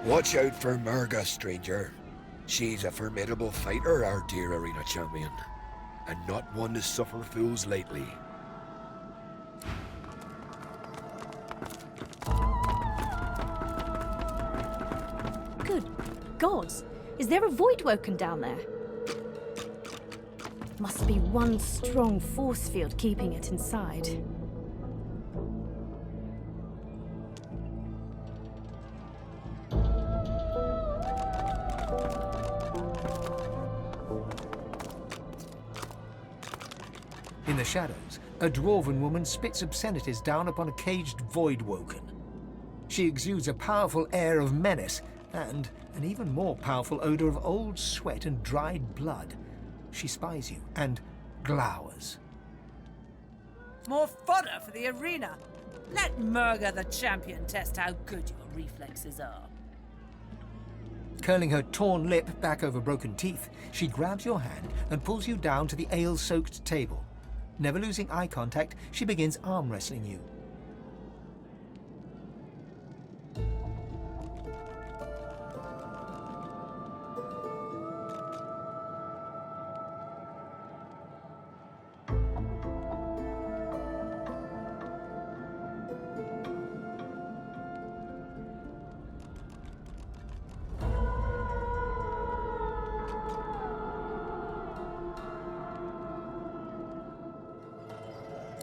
Watch out for Murga, stranger. She's a formidable fighter, our dear arena champion, and not one to suffer fools lately. Good gods! Is there a Voidwoken down there? Must be one strong force field keeping it inside. In the shadows, a dwarven woman spits obscenities down upon a caged Voidwoken. She exudes a powerful air of menace and an even more powerful odor of old sweat and dried blood. She spies you and glowers. More fodder for the arena. Let Murga the champion test how good your reflexes are. Curling her torn lip back over broken teeth, she grabs your hand and pulls you down to the ale-soaked table. Never losing eye contact, she begins arm wrestling you.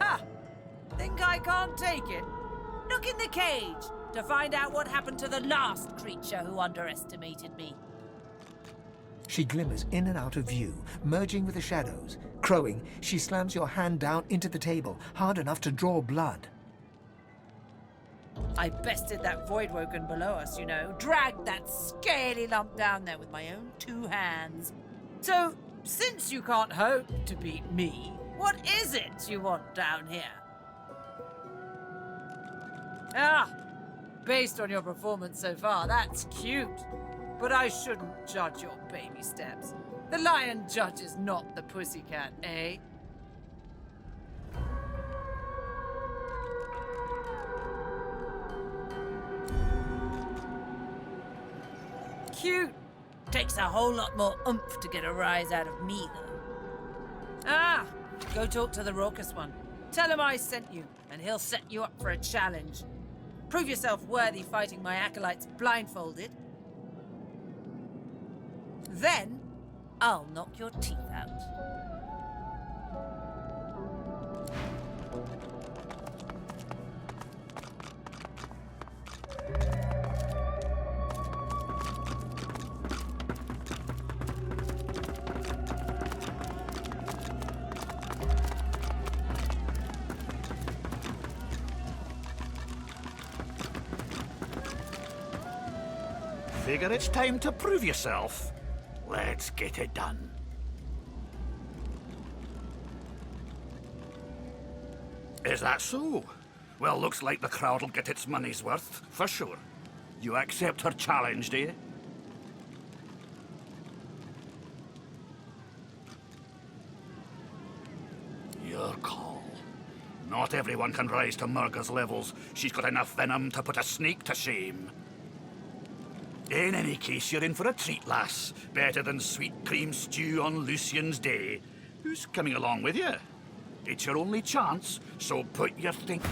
Ha! Think I can't take it? Look in the cage to find out what happened to the last creature who underestimated me. She glimmers in and out of view, merging with the shadows. Crowing, she slams your hand down into the table, hard enough to draw blood. I bested that Voidwoken below us, you know. Dragged that scaly lump down there with my own 2 hands. So, since you can't hope to beat me, what is it you want down here? Ah, based on your performance so far, that's cute. But I shouldn't judge your baby steps. The lion judges not the pussycat, eh? Cute. Takes a whole lot more oomph to get a rise out of me, though. Ah, go talk to the raucous one. Tell him I sent you, and he'll set you up for a challenge. Prove yourself worthy fighting my acolytes blindfolded. Then, I'll knock your teeth out. Figure it's time to prove yourself. Let's get it done. Is that so? Well, looks like the crowd'll get its money's worth, for sure. You accept her challenge, do you? Your call. Not everyone can rise to Murga's levels. She's got enough venom to put a snake to shame. In any case, you're in for a treat, lass. Better than sweet cream stew on Lucian's Day. Who's coming along with you? It's your only chance, so put your think...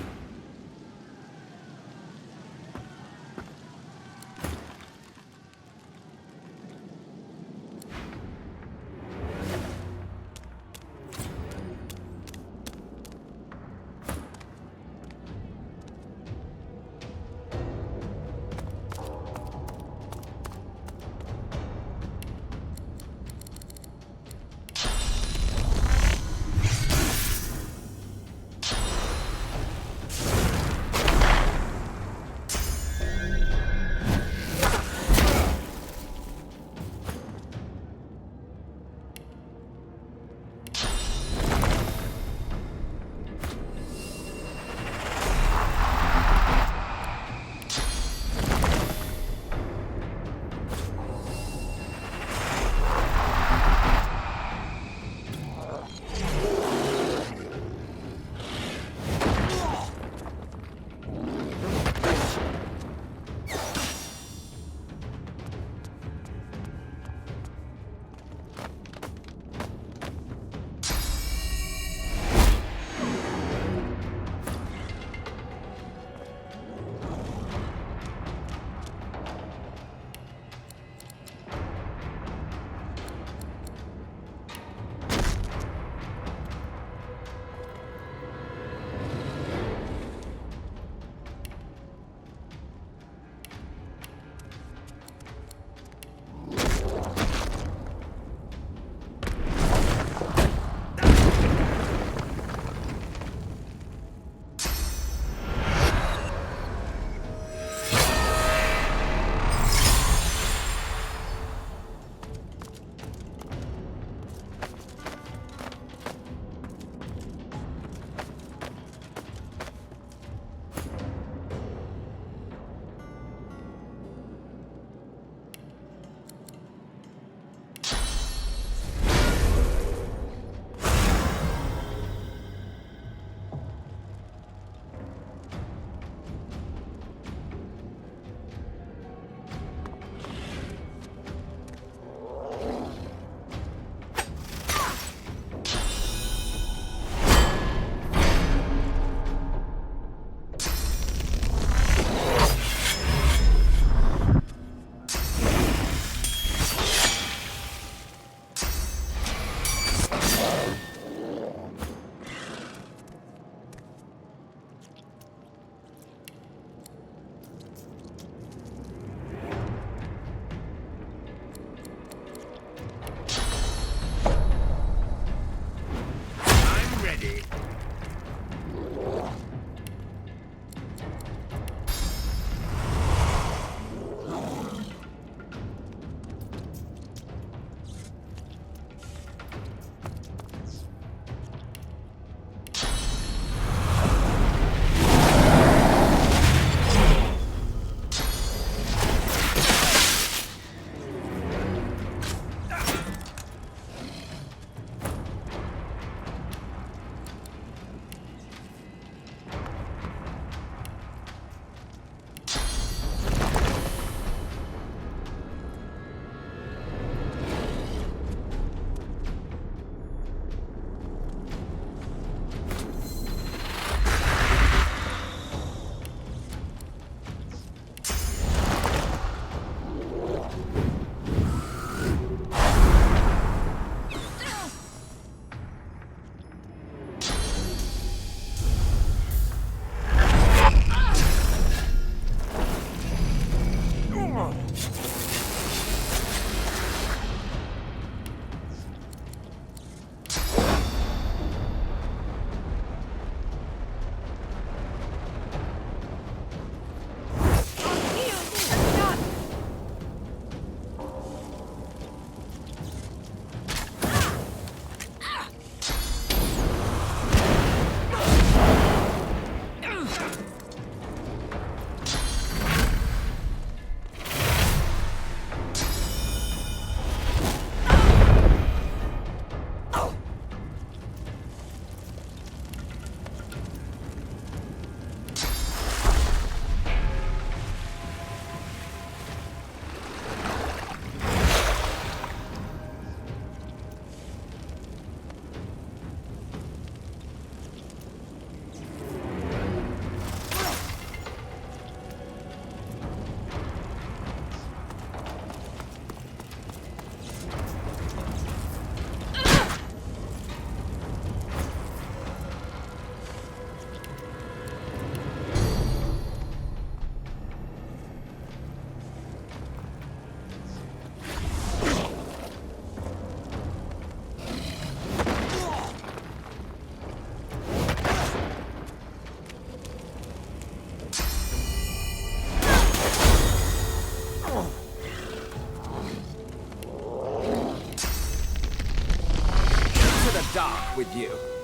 with you.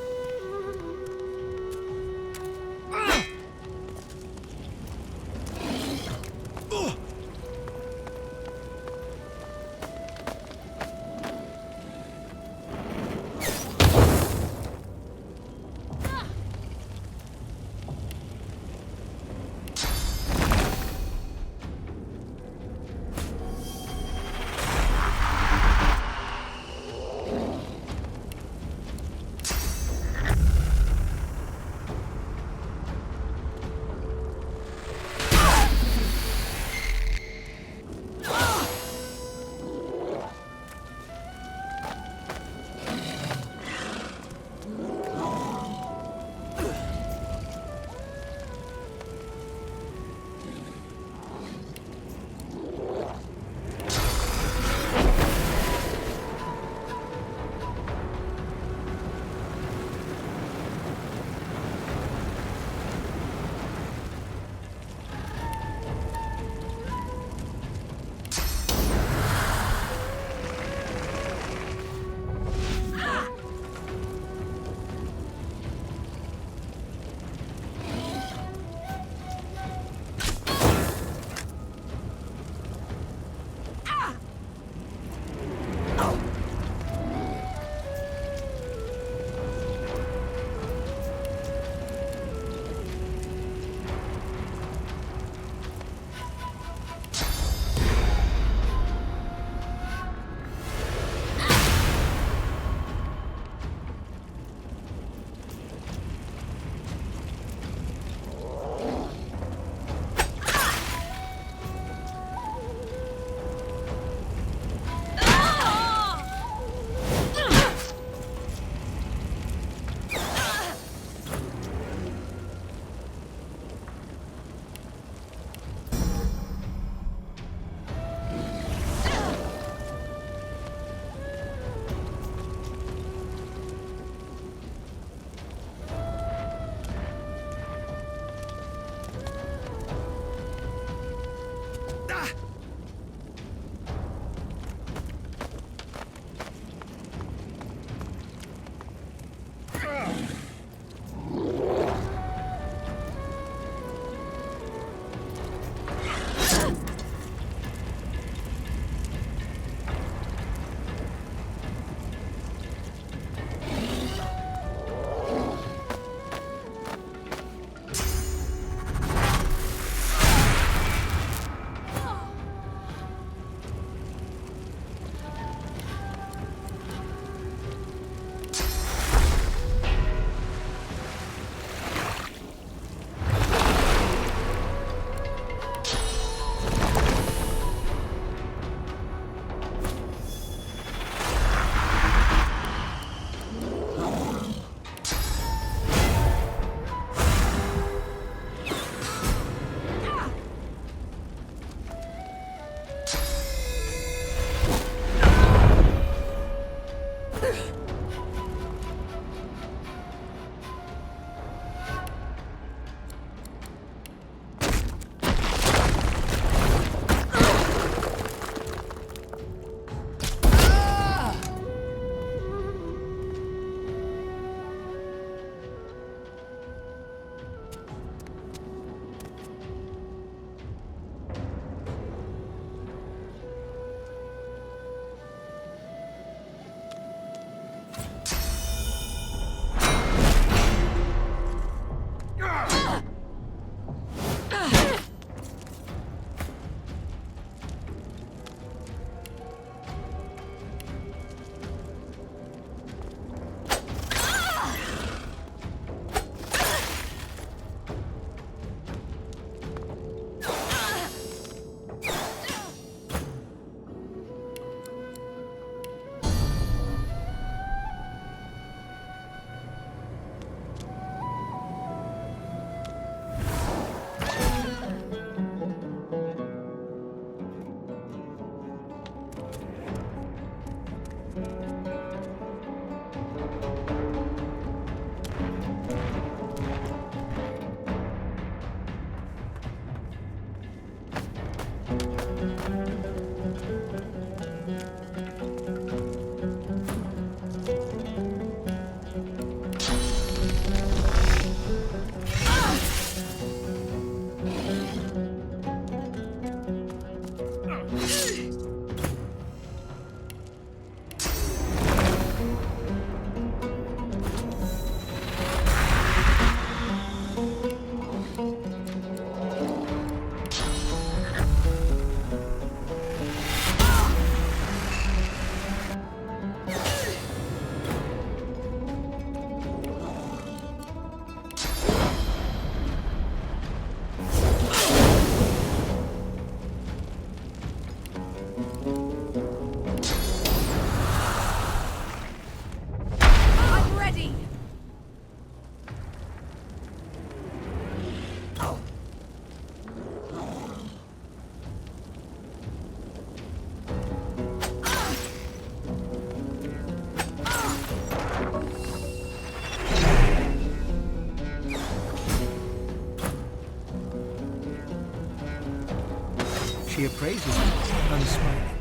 She appraises him, unsmiling.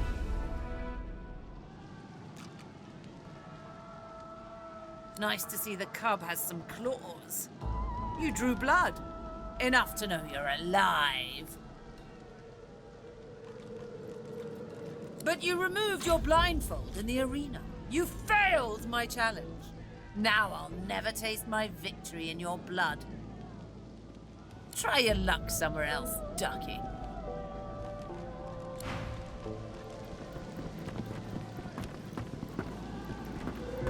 Nice to see the cub has some claws. You drew blood. Enough to know you're alive. But you removed your blindfold in the arena. You failed my challenge. Now I'll never taste my victory in your blood. Try your luck somewhere else, ducky.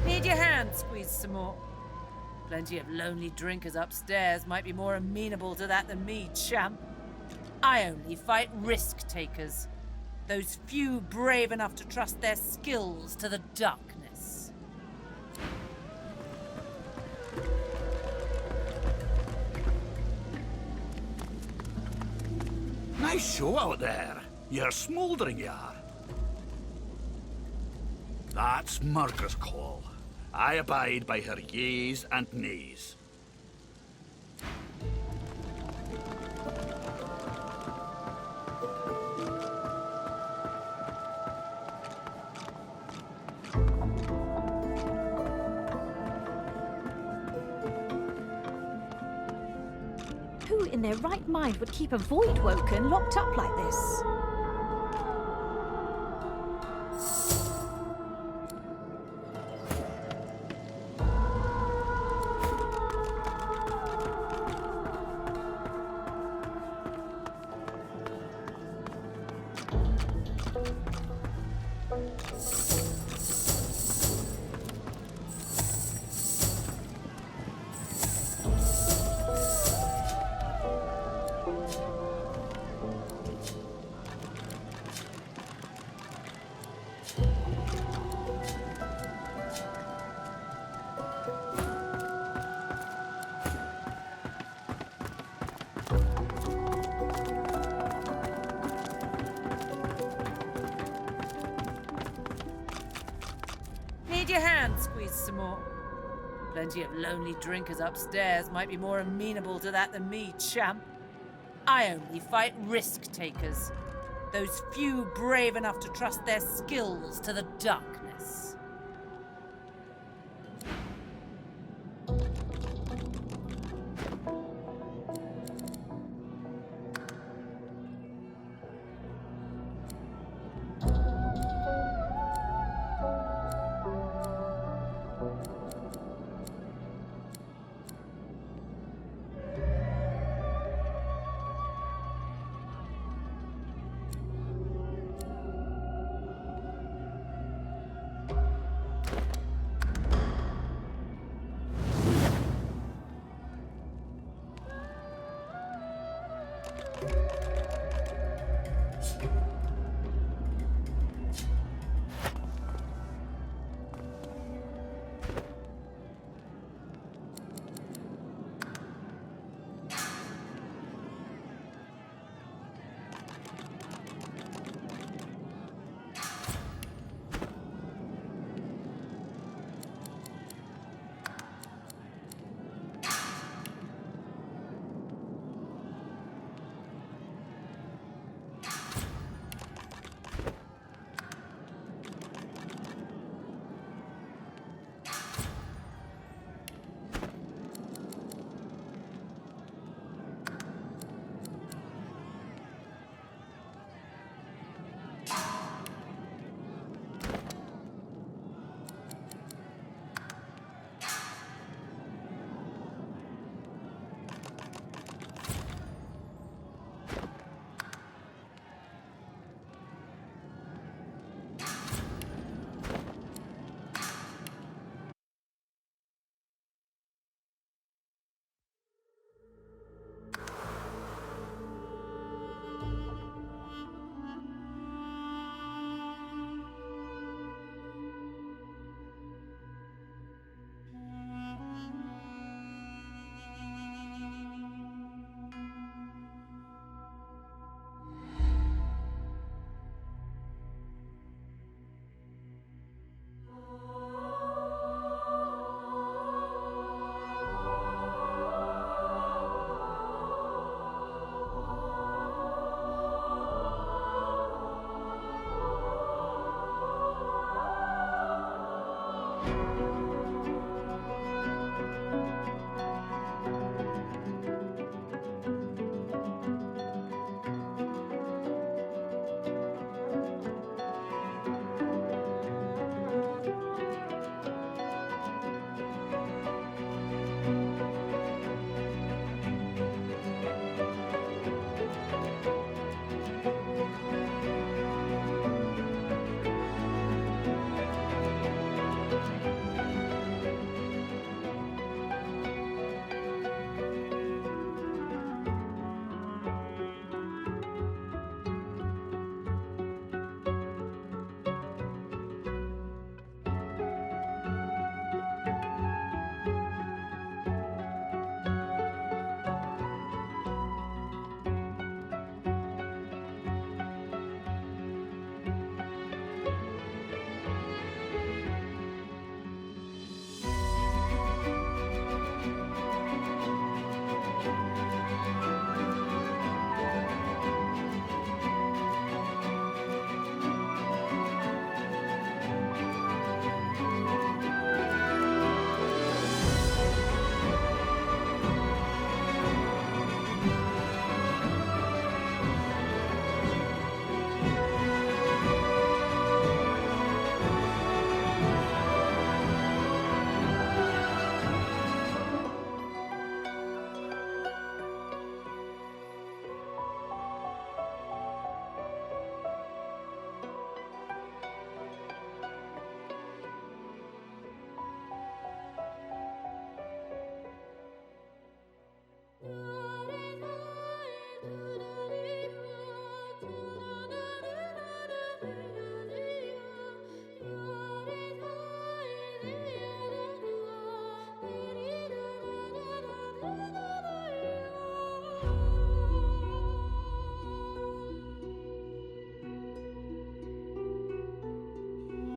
Need your hand squeezed some more? Plenty of lonely drinkers upstairs might be more amenable to that than me, champ. I only fight risk takers. Those few brave enough to trust their skills to the darkness. Nice show out there. You're smouldering, you are. That's Margaret's call. I abide by her yeas and nays. Who in their right mind would keep a void woken locked up like this? Need your hand squeezed some more? Plenty of lonely drinkers upstairs might be more amenable to that than me, champ. I only fight risk takers. Those few brave enough to trust their skills to the darkness.